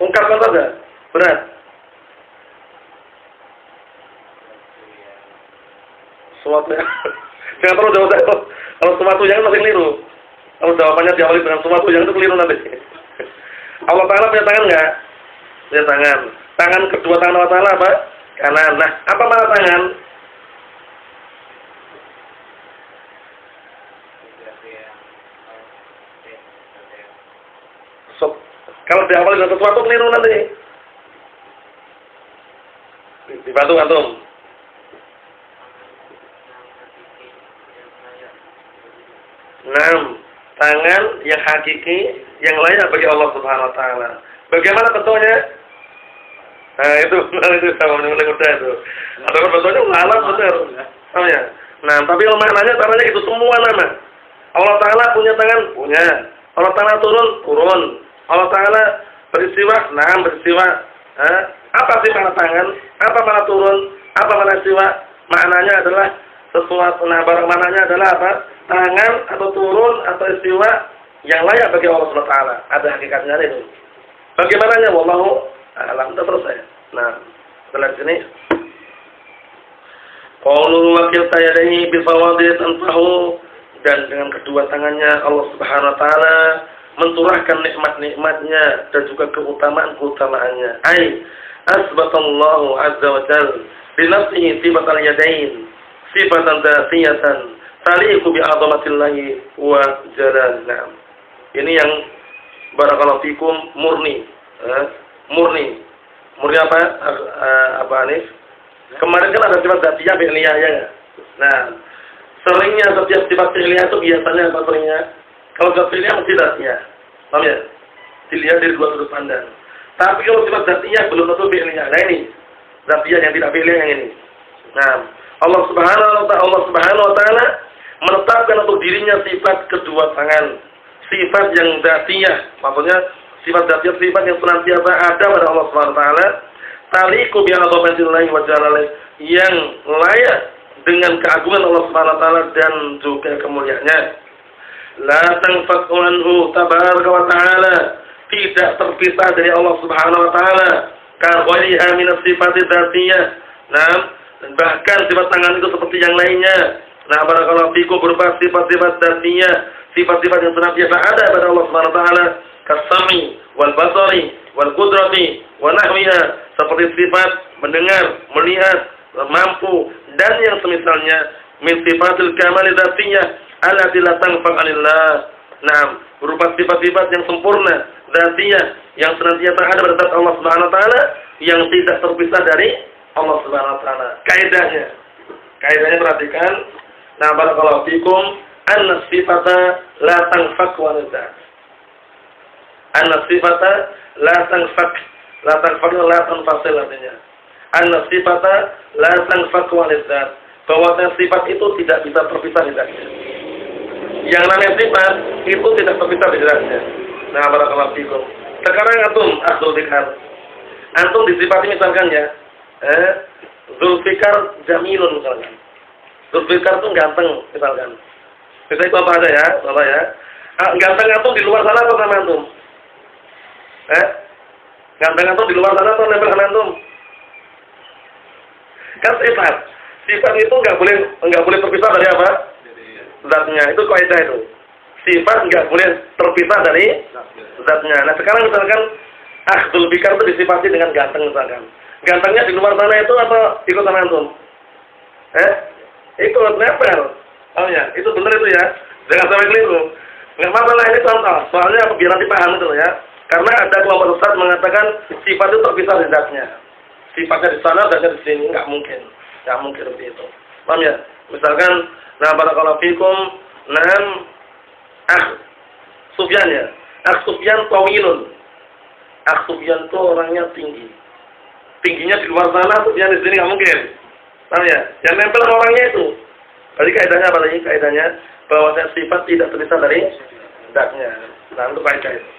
Ungkapkan saja. Berat. Suatu yang jangan terlalu jauh-jauh. Kalau suatu yang masih keliru. Kalau jawabannya diawali dengan suatu yang itu keliru nanti. Allah Ta'ala punya tangan enggak? Punya tangan. Tangan kedua tangan Allah Ta'ala apa? Kanan. Nah, apa mana tangan? Kalau diawali dengan sesuatu keliru nanti. Dibantu antum. Tangan yang hakiki yang layak bagi Allah Subhanahu wa taala. Bagaimana bentuknya? Nah, itu sama mulai mudah itu. Ada bentuknya alat benar. Oh ya. Nah, tapi maknanya caranya itu semua nama. Allah Taala punya tangan, punya. Allah Taala turun. Allah Ta'ala beristiwa, beristiwa. Apa sih mana tangan? Apa mana turun? Apa mana istiwa? Maknanya adalah sesuatu. Nah, barang maknanya adalah apa? Tangan atau turun atau istiwa yang layak bagi Allah Subhanahu wa taala. Ada hakikatnya itu. Bagaimananya? Wallahu a'lam. Terus saya. Nah, setelah sini. Qaulul wakil tayadahi bifawadid anfahu, dan dengan kedua tangannya Allah Subhanahu wa taala mencurahkan nikmat-nikmatnya dan juga keutamaan-keutamaannya. Ai asbatallahu azza wa jalla bi nafsihi sifatal yadain sifatan dzatiyatan taliqu bi 'azamatillahi wa jalalih. Ini yang barakallahu fikum murni. Murni apa? Apa Anif? Kemarin kan ada sifat dzatiyah fi'liyah ya. Nah, seringnya setiap sifat fi'liyah itu biasanya apa seringnya? Kalau zatiyah mesti zatiyah. Paham ya? Dilihat dari dua sudut pandang. Tapi kalau sifat zatiyah belum tentu fi'liyah. Nah ini zatiyah yang tidak fi'liyah yang ini. Nah, Allah Subhanahu wa taala menetapkan untuk dirinya sifat kedua tangan. Sifat yang zatiyah, maksudnya sifat zatiyah, sifat yang senantiasa ada pada Allah Subhanahu wa taala. Taliqu bi 'azamatillahi wa jalalih, yang layak dengan keagungan Allah Subhanahu wa taala dan juga kemuliaannya. La tanfaku anhu tabaraka wa ta'ala, tidak terpisah dari Allah Subhanahu wa taala. Ka ghairiha min as-sifati dzatiyah. Nah, bahkan sifat tangan itu seperti yang lainnya. Nah, barakallahu fikum berupa sifat-sifat dzatiyah, sifat-sifat yang senantiasa ada pada Allah Subhanahu wa taala, kasami wal basari wal qudrati wa nahwiha, seperti sifat mendengar, melihat, mampu, dan yang semisalnya min sifatil kamal dzatiyah allati la tanfa' 'anillah. Nah, berupa sifat-sifat yang sempurna, dzatiyah, yang senantiasa ada pada zat Allah Subhanahu wa taala, yang tidak terpisah dari Allah Subhanahu wa taala. Kaidahnya perhatikan. Nah, barakallahu fikum, anna sifata la tanfak wa dzat. Anna sifata la tanfak, la tanfasil artinya. Anna sifata la tanfak wa dzat. Bahwa sifat itu tidak bisa terpisah dari zatnya. Yang namanya sifat itu tidak terpisah dari zatnya. Nah, barakallahu fikum. Sekarang antum akhdul bikar. Antum disifati misalkan ya, Zulfikar jamilun misalkan. Zulfikar itu ganteng misalkan. Bisa itu apa aja ya, Bapak ya. Ganteng antum di luar sana apa sama antum? Ganteng antum di luar sana atau nempel sama antum? Kan sifat. Sifat itu nggak boleh terpisah dari apa? Zatnya. Itu kaidah itu. Sifat nggak boleh terpisah dari zatnya. Nah, sekarang misalkan akhdul bikar itu disifati dengan ganteng misalkan. Gantengnya di luar sana itu atau ikut sama antum? Ikut nempel. Oh ya, itu benar itu ya. Jangan sampai keliru. Nggak masalah, ini contoh. Soalnya biar nanti paham itu ya. Karena ada kelompok Ustaz mengatakan sifat itu terpisah dari zatnya. Sifatnya di sana, zatnya di sini, nggak mungkin seperti itu. Paham ya? Misalkan, nah barakallahu fikum, Sufyan ya. Sufyan tawilun. Sufyan itu orangnya tinggi. Tingginya di luar sana, Sufyan di sini nggak mungkin. Paham ya? Yang nempel orangnya itu. Jadi kaidahnya apa lagi? Kaidahnya bahwa sifat tidak terpisah dari zatnya. Nah, itu kaidah itu.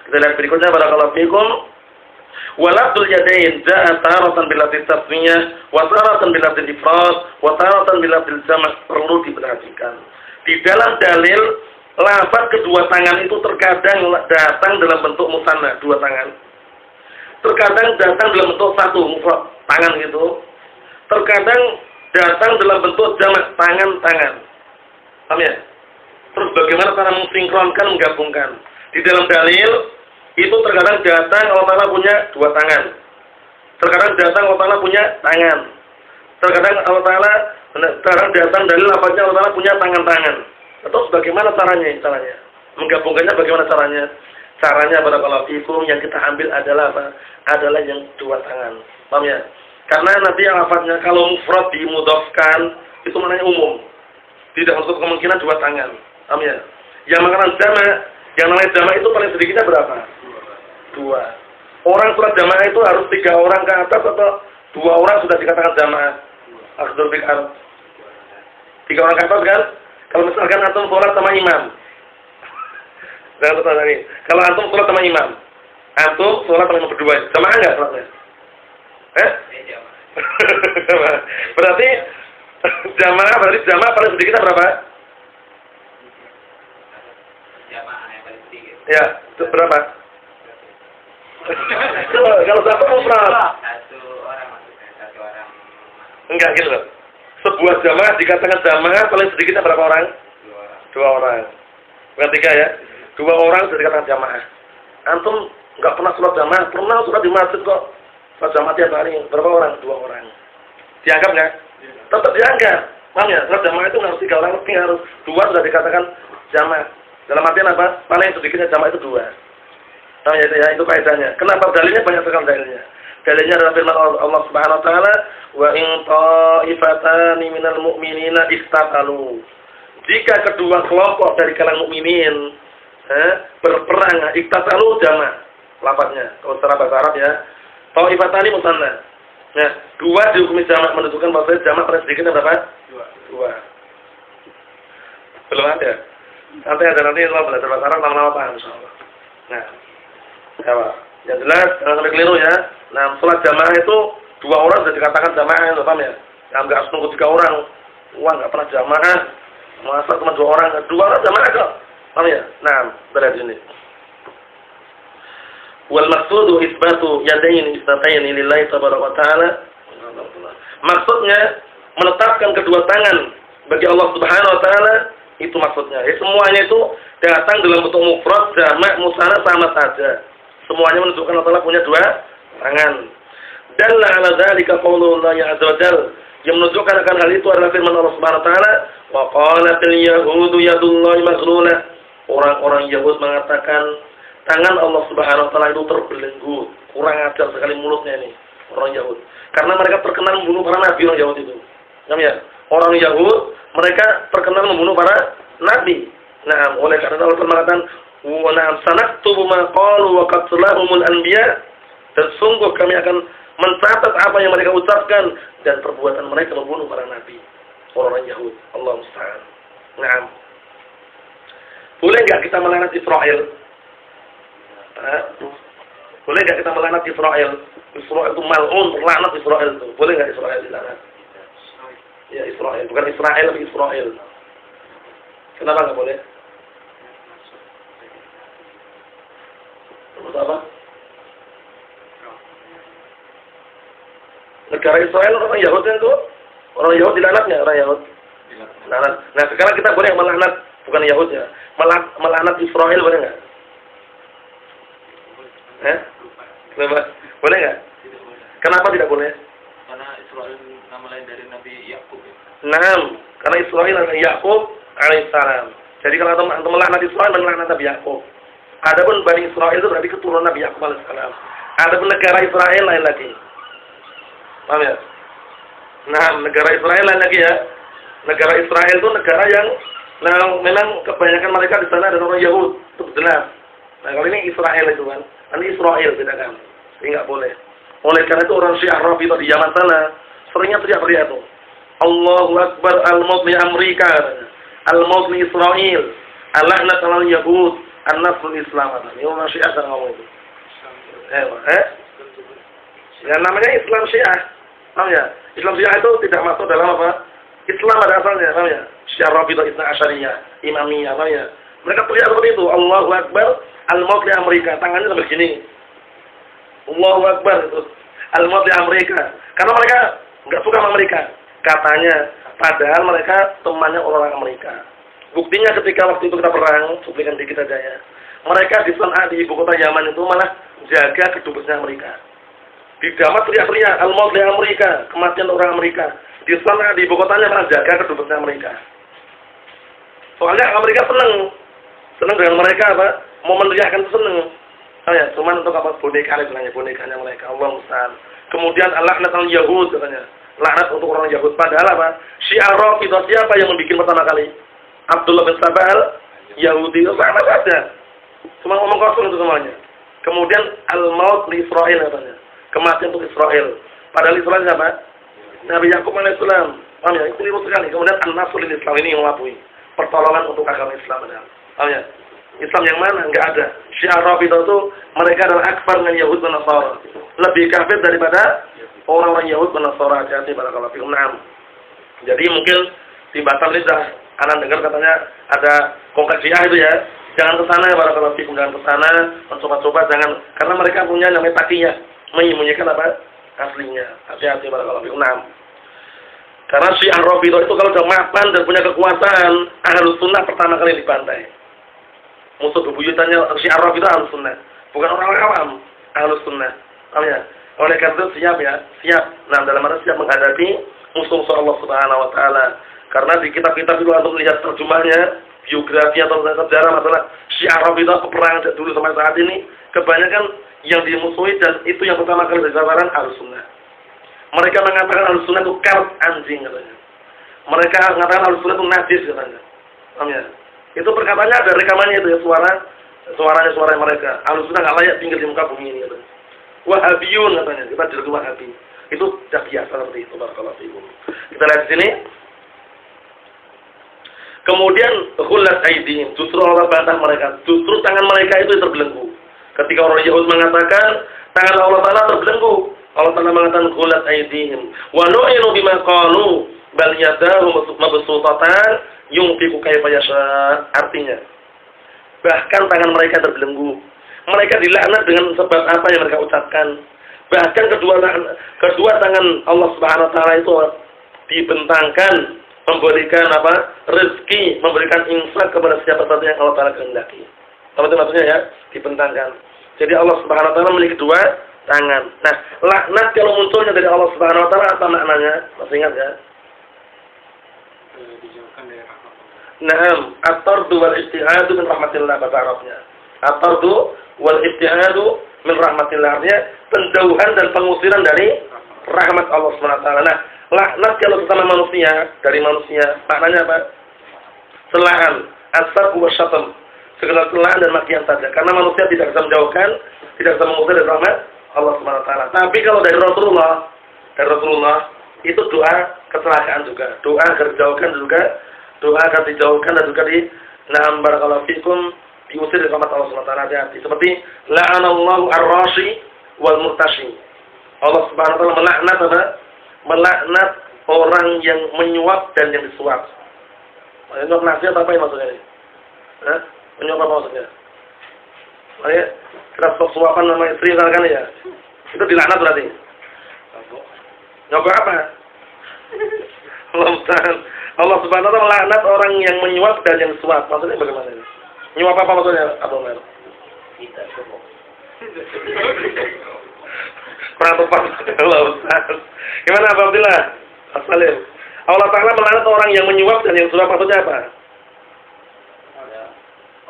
Kita lihat berikutnya, barakallahu fikum. Walabdul yadain ja'a taratan bil lafzi tasmiyah wa taratan bil lafzi ifrad wa taratan bil lafzi jama'. Perlu diperhatikan. Di dalam dalil lafaz kedua tangan itu terkadang datang dalam bentuk musanna, dua tangan. Terkadang datang dalam bentuk satu mufrad, tangan gitu. Terkadang datang dalam bentuk jamak, tangan-tangan. Paham ya? Terus bagaimana cara mensinkronkan, menggabungkan? Di dalam dalil itu terkadang datang Allah Ta'ala punya dua tangan. Terkadang datang Allah Ta'ala punya tangan. Terkadang Allah Ta'ala datang dalil lafaznya Allah Ta'ala punya tangan-tangan. Terus bagaimana caranya? Menggabungkannya bagaimana caranya? Caranya barakallahu fikum yang kita ambil adalah apa? Adalah yang dua tangan. Paham ya? Karena nanti yang lafaznya kalau mufrad dimudhafkan itu maknanya umum. Tidak menutup kemungkinan dua tangan. Paham ya? Yang yang namanya jamaah itu paling sedikitnya berapa? Dua. Orang sholat jamaah itu harus 3 orang ke atas atau 2 orang sudah dikatakan jamaah? Akhdul bikar. 3 orang ke atas kan? Kalau misalkan antum sholat sama imam. Jangan bertanya nih. Kalau antum sholat sama imam, antum sholat sama imam berdua, jamaah nggak sholatnya? Berarti jamaah paling sedikitnya berapa? Jamaah yang paling sedikit. Ya, itu berapa? Kalau satu mufrad. Satu orang maksudnya, satu orang. Enggak gitu loh. Sebuah jamaah dikatakan jamaah paling sedikitnya berapa orang? 2 orang. Bukan 3 ya. 2 orang sudah dikatakan jamaah. Antum nggak pernah sholat jamaah, pernah sholat di masjid kok. Sholat jamaah tiap hari. Berapa orang? 2 orang. Dianggap nggak? Tetap dianggap. Paham ya? Sholat jamaah itu harus 3 orang lebih, harus 2 sudah dikatakan jamaah. Dalam artian apa? Paling sedikitnya jamaah itu 2. Nah, itu kaidahnya. Kenapa dalilnya banyak sekali dalilnya? Dalilnya adalah firman Allah Subhanahu wa taala, "Wa in ta'ifatani minal mu'minina iqtatalu." Jika kedua kelompok dari kalangan mukminin berperang, iqtatalu jamak lafaznya. Kalau secara bahasa Arab ya, ta'ifatani musanna. Nah, 2 dihukumi jamak menunjukkan bahwa jamak paling sedikitnya berapa? 2. Belum ada. Nanti ada Allah belajar bahasa Arab lama-lama paham insyaallah. Nah, yang jelas jangan sampai keliru ya. Nah, sholat jamaah itu 2 orang sudah dikatakan jamaah, paham ya? Nggak harus nunggu 3 orang. Wah, nggak pernah jamaah. Masa cuma 2 orang? 2 orang jamaah kok. Paham ya? Nah, berada di sini. Wal maqsudu isbatu yadaini istataini lillahi tabaraka wa ta'ala. Maksudnya menetapkan kedua tangan bagi Allah Subhanahu wa taala, itu maksudnya. Semuanya itu datang dalam bentuk mufrad, jamak, musanna sama saja. Semuanya menunjukkan Allah Ta'ala punya 2 tangan. Dalla 'ala dzalika qaulullah azza wa jalla, yang menunjukkan akan hal itu adalah firman Allah Subhanahu wa taala, wa qalatil yahudu yadullahi maghlula. Orang-orang Yahud mengatakan tangan Allah Subhanahu wa taala itu terbelenggu. Kurang ajar sekali mulutnya ini orang Yahud. Karena mereka terkenal membunuh para nabi orang Yahud itu. Paham ya? Orang Yahud mereka terkenal membunuh para nabi. Nah, oleh karena Allah mengatakan wa na'am sanaktubu ma qalu wa qatlahumul anbiya, dan sungguh kami akan mencatat apa yang mereka ucapkan dan perbuatan mereka membunuh para nabi. Orang Yahud. Allah musta'an. Naam. Boleh enggak kita melaknat Israel? Boleh enggak kita melaknat Israel? Israel itu mal'un, terlaknat Israel itu. Boleh enggak Israel dilaknat? Ya Israel, bukan Israel tapi Israel. Kenapa enggak boleh? Menurut apa? Negara Israel orang Yahud itu, orang Yahud dilaknatnya, orang Yahud. Dilaknat. Nah sekarang kita boleh melaknat, bukan Yahud ya, melaknat Israel boleh nggak? Boleh nggak? Kenapa tidak boleh? Karena Israel nama lain dari Nabi Yakub. Nah, karena Israel adalah Yakub alaihissalam. Jadi kalau antum melaknat Israel, melaknat Nabi Yakub. Adapun Bani Israel itu berarti keturunan Nabi Yakub alaihissalam. Adapun negara Israel lain lagi. Paham ya? Nah, negara Israel lain lagi ya. Negara Israel itu negara yang memang kebanyakan mereka di sana adalah orang Yahud, itu jelas. Nah, kalau ini Israel itu kan, nanti Israel tidak kan, ini nggak boleh. Oleh karena itu orang Syiah Rafidhah di zaman sana seringnya teriak-teriak tuh, Allahu Akbar al-maut li Amerika, al-maut li Israel, al-laknat alal Yahud, an-nasrul Islam. Ini orang Syiah sana ngomong itu. Ya namanya Islam Syiah. Paham ya? Islam Syiah itu tidak masuk dalam apa? Islam pada asalnya, paham ya? Syiah Rafidhah Itsna Asyariyah, Imamiyah, paham ya? Mereka teriak seperti itu, Allahu Akbar al-maut li Amerika, tangannya sampai gini. Allahu Akbar itu al-maut li Amerika. Karena mereka enggak suka sama Amerika, katanya. Padahal mereka temannya orang Amerika. Buktinya ketika waktu itu kita perang, cuplikan dikit aja ya. Mereka di San'a, di ibu kota Yaman itu malah jaga kedubesnya Amerika. Di Damas teriak-teriak al-maut li Amerika, kematian orang Amerika. Di San'a, di ibu kotanya malah jaga kedubesnya Amerika. Soalnya Amerika senang dengan mereka apa? Mau meneriakkan itu senang. Ya, cuman untuk apa? Bonekanya mereka. Allah musta'an. Kemudian laknat al-Yahud katanya. Laknat untuk orang Yahud. Padahal apa? Syiah Rafidhah siapa yang membuat pertama kali? Abdullah bin Sabah Yahudi itu sama saja. Cuma ngomong kosong itu semuanya. Kemudian al-maut li Israel katanya. Kematian untuk Israel. Padahal Israel siapa? Nabi Yakub alaihissalam. Paham ya? Itu keliru sekali. Kemudian an-nasr lil Islam ini yang melapui. Pertolongan untuk agama Islam padahal. Paham ya? Islam yang mana? Enggak ada. Syiah Rafidhah itu mereka adalah akbar dengan Yahud dan Nasara. Lebih kafir daripada orang-orang Yahud dan Nasara. Hati-hati barakallahu fikum. Naam. Jadi mungkin di Batam ini sudah anak dengar katanya ada kongres Syiah itu ya. Jangan ke sana ya barakallahu fikum, jangan ke sana, mencoba-coba jangan, karena mereka punya namanya takiyah, menyembunyikan apa? Aslinya. Hati-hati barakallahu fikum. Naam. Karena Syiah Rafidhah itu kalau sudah mapan dan punya kekuasaan, Ahlus Sunnah pertama kali dibantai. Musuh bebuyutannya Syiah Rafidhah Ahlus Sunnah, bukan orang awam, Ahlus Sunnah. Paham ya? Oleh karena itu siap ya, siap. Nah, dalam arti siap menghadapi musuh Allah Subhanahu wa taala. Karena di kitab-kitab itu untuk melihat terjemahnya, biografi atau sejarah masalah Syiah Rafidhah peperangan dulu sampai saat ini, kebanyakan yang dimusuhi dan itu yang pertama kali disabaran Ahlus Sunnah. Mereka mengatakan Ahlus Sunnah itu kalb anjing katanya. Mereka mengatakan Ahlus Sunnah itu najis katanya. Paham ya? Itu perkataannya ada rekamannya itu ya, suaranya mereka. Ahlus Sunnah enggak layak tinggal di muka bumi ini katanya. Wahabiyun katanya, kita jadi Wahabi. Itu sudah biasa seperti itu barakallahu fikum. Kita lihat di sini. Kemudian khullat aydihim, justru Allah bantah mereka. Justru tangan mereka itu terbelenggu. Ketika orang Yahud mengatakan tangan Allah Taala terbelenggu, Allah Taala mengatakan khullat aydihim wa nu'inu bima qalu bal yadahu mabsutatan yunfiqu kaifa yasha. Artinya bahkan tangan mereka terbelenggu. Mereka dilaknat dengan sebab apa yang mereka ucapkan. Bahkan kedua tangan Allah Subhanahu wa taala itu dibentangkan memberikan apa? Rezeki, memberikan infak kepada siapa saja yang Allah Taala kehendaki. Apa itu maksudnya ya? Dibentangkan. Jadi Allah Subhanahu wa taala memiliki kedua tangan. Nah, laknat kalau munculnya dari Allah Subhanahu wa taala apa maknanya? Masih ingat ya? Dijauhkan dari rahmat Allah. Naam, at-tardu wal ibtiadu min rahmatillah bahasa Arabnya. At-tardu wal ibtiadu min rahmatillah, artinya penjauhan dan pengusiran dari rahmat Allah Subhanahu wa taala. Nah, laknat kalau sesama manusia, dari manusia, maknanya apa? Celaan, asab wa syatam. Segala celaan dan makian saja. Karena manusia tidak bisa menjauhkan, tidak bisa mengusir dari rahmat Allah Subhanahu wa taala. Tapi kalau dari Rasulullah itu doa kecelakaan juga. Doa agar dijauhkan juga, doa agar dijauhkan dan juga di na'am barakallahu fikum diusir dari rahmat Allah Subhanahu wa taala. Hati-hati. Seperti la'anallahu ar-rashi wal murtashi. Allah Subhanahu wa taala melaknat apa? Melaknat orang yang menyuap dan yang disuap. Menyuap nasihat apa yang maksudnya ini? Hah? Menyuap apa maksudnya? Makanya kita suapan nama istri misalkan ya. Itu dilaknat berarti. Nyogok apa? Allah Subhanahu wa taala melaknat orang yang menyuap dan yang suap. Maksudnya bagaimana ini? Nyuap apa maksudnya? Abang Mer? Kita semua. Kurang tepat. Allah Ustaz. Gimana Abdullah? As-Salim. Allah Ta'ala melaknat orang yang menyuap dan yang suap. Maksudnya apa? Ada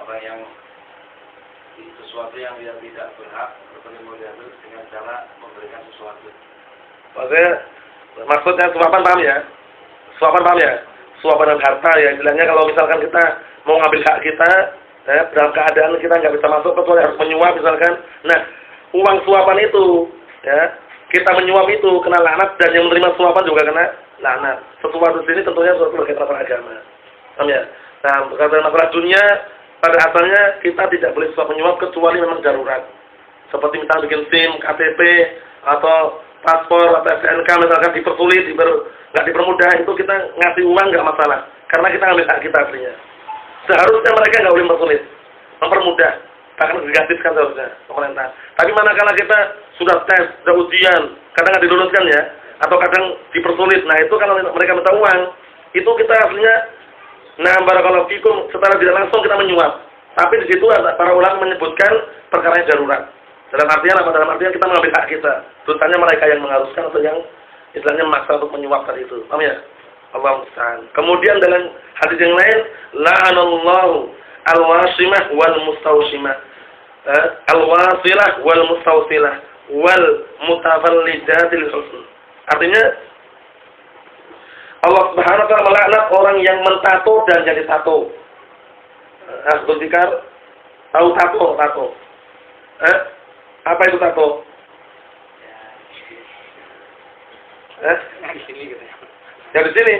orang yang sesuatu yang dia tidak berhak atau mau diambil dengan cara memberikan sesuatu. Maksudnya suapan paham ya? Suapan paham ya? Suapan dan harta ya. Istilahnya kalau misalkan kita mau ngambil hak kita, dalam keadaan kita nggak bisa masuk kecuali harus menyuap misalkan. Nah, uang suapan itu, ya, kita menyuap itu kena laknat dan yang menerima suapan juga kena laknat. Sesuatu di sini tentunya sebagai masalah agama. Paham ya? Nah, berkaitan masalah dunia, pada asalnya kita tidak boleh suap menyuap kecuali memang darurat. Seperti misalnya bikin SIM, KTP, atau paspor, atau SNK misalkan dipersulit, nggak dipermudah, itu kita ngasih uang nggak masalah. Karena kita ngambil hak kita aslinya. Seharusnya mereka nggak boleh mempersulit, mempermudah, bahkan digratiskan seharusnya pemerintah. Tapi manakala kita sudah tes, sudah ujian, kadang nggak diluluskan ya, atau kadang dipersulit. Nah itu kalau mereka minta uang, itu kita aslinya, nah barakallahu fikum, secara tidak langsung kita menyuap. Tapi di situ para ulama menyebutkan perkara yang darurat. Dalam artian apa? Dalam artian kita mengambil hak kita. Dosanya mereka yang mengharuskan atau yang istilahnya memaksa untuk menyuap tadi itu. Paham ya? Allah musta'an. Kemudian dalam hadis yang lain, la'anallahu al-wasimah wal mustawsimah. Al-wasilah wal mustawsilah wal mutafallijatil husn. Artinya Allah Subhanahu wa taala melaknat orang yang mentato dan yang ditato. Dzikar tahu tato. Apa itu tato? Di sini gitu ya. Ya di sini.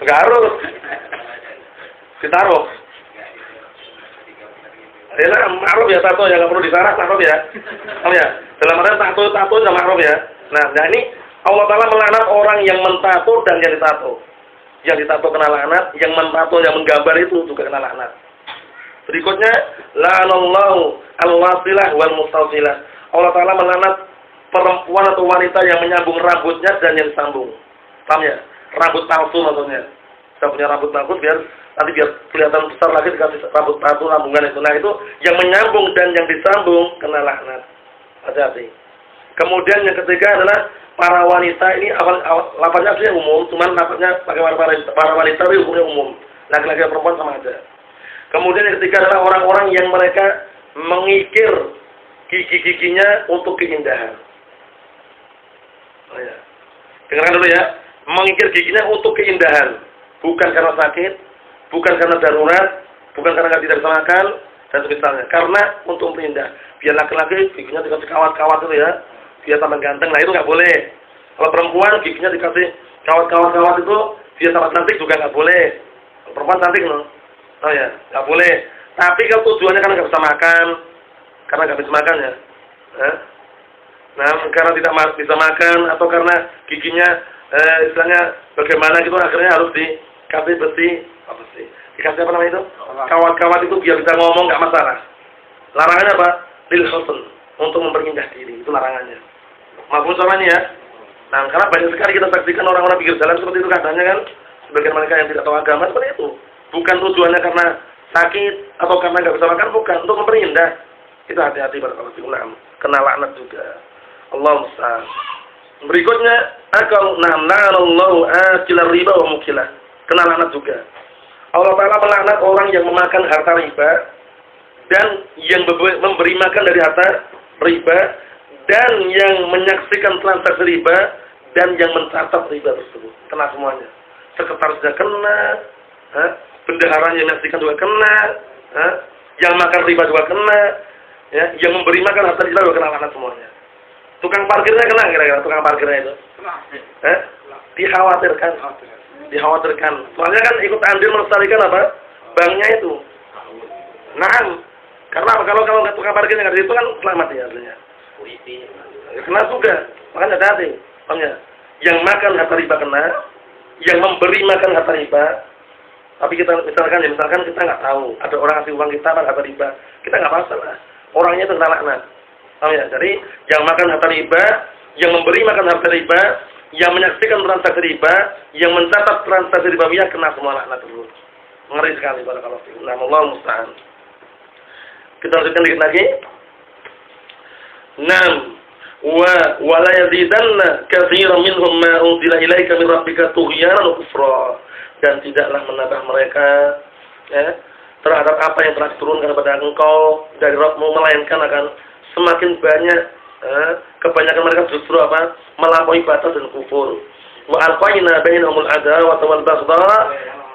Enggak harus. Ditaruh. Ya, ma'ruf ya tato ya, enggak perlu disarah ma'ruf ya. Oh ya, dalam artian tato sama ma'ruf ya. Nah, ini Allah Ta'ala melaknat orang yang mentato dan yang ditato. Yang ditato kena laknat, yang mentato, yang menggambar itu juga kena laknat. Berikutnya, la'anallahu al-wasilah wal mustawsilah. Allah Ta'ala melaknat perempuan atau wanita yang menyambung rambutnya dan yang disambung. Paham ya? Rambut palsu maksudnya. Kita punya rambut bagus biar kelihatan besar lagi dikasih rambut palsu sambungan itu. Nah itu yang menyambung dan yang disambung kena laknat. Hati-hati. Kemudian yang ketiga adalah para wanita ini lafaznya aslinya umum, cuman lafaznya pakai para wanita itu hukumnya umum. Laki-laki dan perempuan sama aja. Kemudian yang ketiga adalah orang-orang yang mereka mengikir gigi-giginya untuk keindahan. Oh ya. Dengarkan dulu ya. Mengikir giginya untuk keindahan. Bukan karena sakit, bukan karena darurat, bukan karena tidak bisa makan, dan sebagainya. Karena untuk memperindah. Biar laki-laki giginya dikasih kawat-kawat itu ya. Biar tambah ganteng. Nah itu nggak boleh. Kalau perempuan giginya dikasih kawat-kawat itu, biar tambah cantik juga nggak boleh. Kalau perempuan cantik loh. Oh ya, nggak boleh. Tapi kalau tujuannya kan nggak bisa makan, karena nggak bisa makan ya. Nah, karena tidak bisa makan atau karena giginya istilahnya bagaimana gitu, akhirnya harus dikasih besi, dikasih apa namanya itu? Kawat-kawat itu biar bisa ngomong nggak masalah. Larangannya apa? Lil husn, untuk memperindah diri, itu larangannya. Maafun soalnya ya. Nah, karena banyak sekali kita saksikan orang-orang pinggir jalan seperti itu keadaannya kan, sebagian mereka yang tidak tahu agama seperti itu. Bukan tujuannya karena sakit atau karena nggak bisa makan, bukan, untuk memperindah. Itu hati-hati pada kalau diulang. kena laknat juga. Allah musta'an. Berikutnya, akal na'anallahu akilar riba wa mukilah. Kena laknat juga. Allah Ta'ala melaknat orang yang memakan harta riba dan yang memberi makan dari harta riba dan yang menyaksikan transaksi riba dan yang mencatat riba tersebut. Kena semuanya. Sekretarisnya kena, bendaharanya yang menyaksikan juga kena, yang makan riba juga kena, ya, yang memberi makan harta riba juga kena laknat semuanya. Tukang parkirnya kena kira-kira, tukang parkirnya itu. Dikhawatirkan. Soalnya kan ikut andil melestarikan apa? Banknya itu. Nah, karena kalau tukang parkirnya nggak di situ kan selamat ya artinya. Kena juga. Makanya hati-hati. Makanya yang makan harta riba kena, yang memberi makan harta riba. Tapi kita misalkan kita nggak tahu, ada orang ngasih uang kita kan harta riba, kita nggak masalah. Orangnya itu kena laknat. Ya, jadi yang makan harta riba, yang memberi makan harta riba, yang menyaksikan transaksi riba, yang mencatat transaksi ribawiyah kena semua laknat tersebut. Ngeri sekali barakallahu fiikum. Nah, Allah musta'an. Kita lanjutkan dikit lagi. Wa la yazidanna katsiran minhum ma unzila ilaika min rabbika tughyanan wa kufra. Dan tidaklah menambah mereka terhadap apa yang telah diturunkan kepada engkau dari Rabbmu, melainkan akan semakin banyak kebanyakan mereka justru apa? Melampaui batas dan kufur. Wa alqaina bainahumul adawata wal baghdha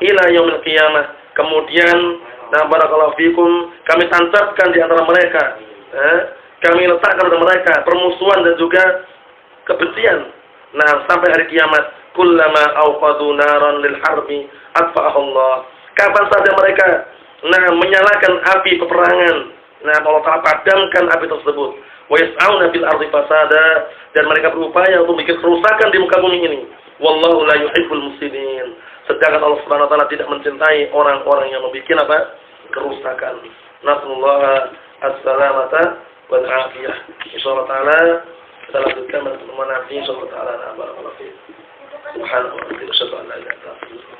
ila yaumil qiyamah. Kemudian barakallahu fikum, kami tancapkan di antara mereka, kami letakkan kepada mereka permusuhan dan juga kebencian. Sampai hari kiamat. Kullama awqadu naran lil harbi atfa'ahu Allah. Kapan saja mereka menyalakan api peperangan, Allah Ta'ala padamkan api tersebut. Wa yas'auna bil ardi fasada, dan mereka berupaya untuk bikin kerusakan di muka bumi ini. Wallahu la yuhibbul mufsidin. Sedangkan Allah Subhanahu wa taala tidak mencintai orang-orang yang membuat apa? Kerusakan. Nasallallahu as-salamata wal afiyah. Insyaallah taala kita lanjutkan pada pertemuan nanti insyaallah taala. Barakallahu fiik. Subhanallah, asyhadu an la ilaha illa anta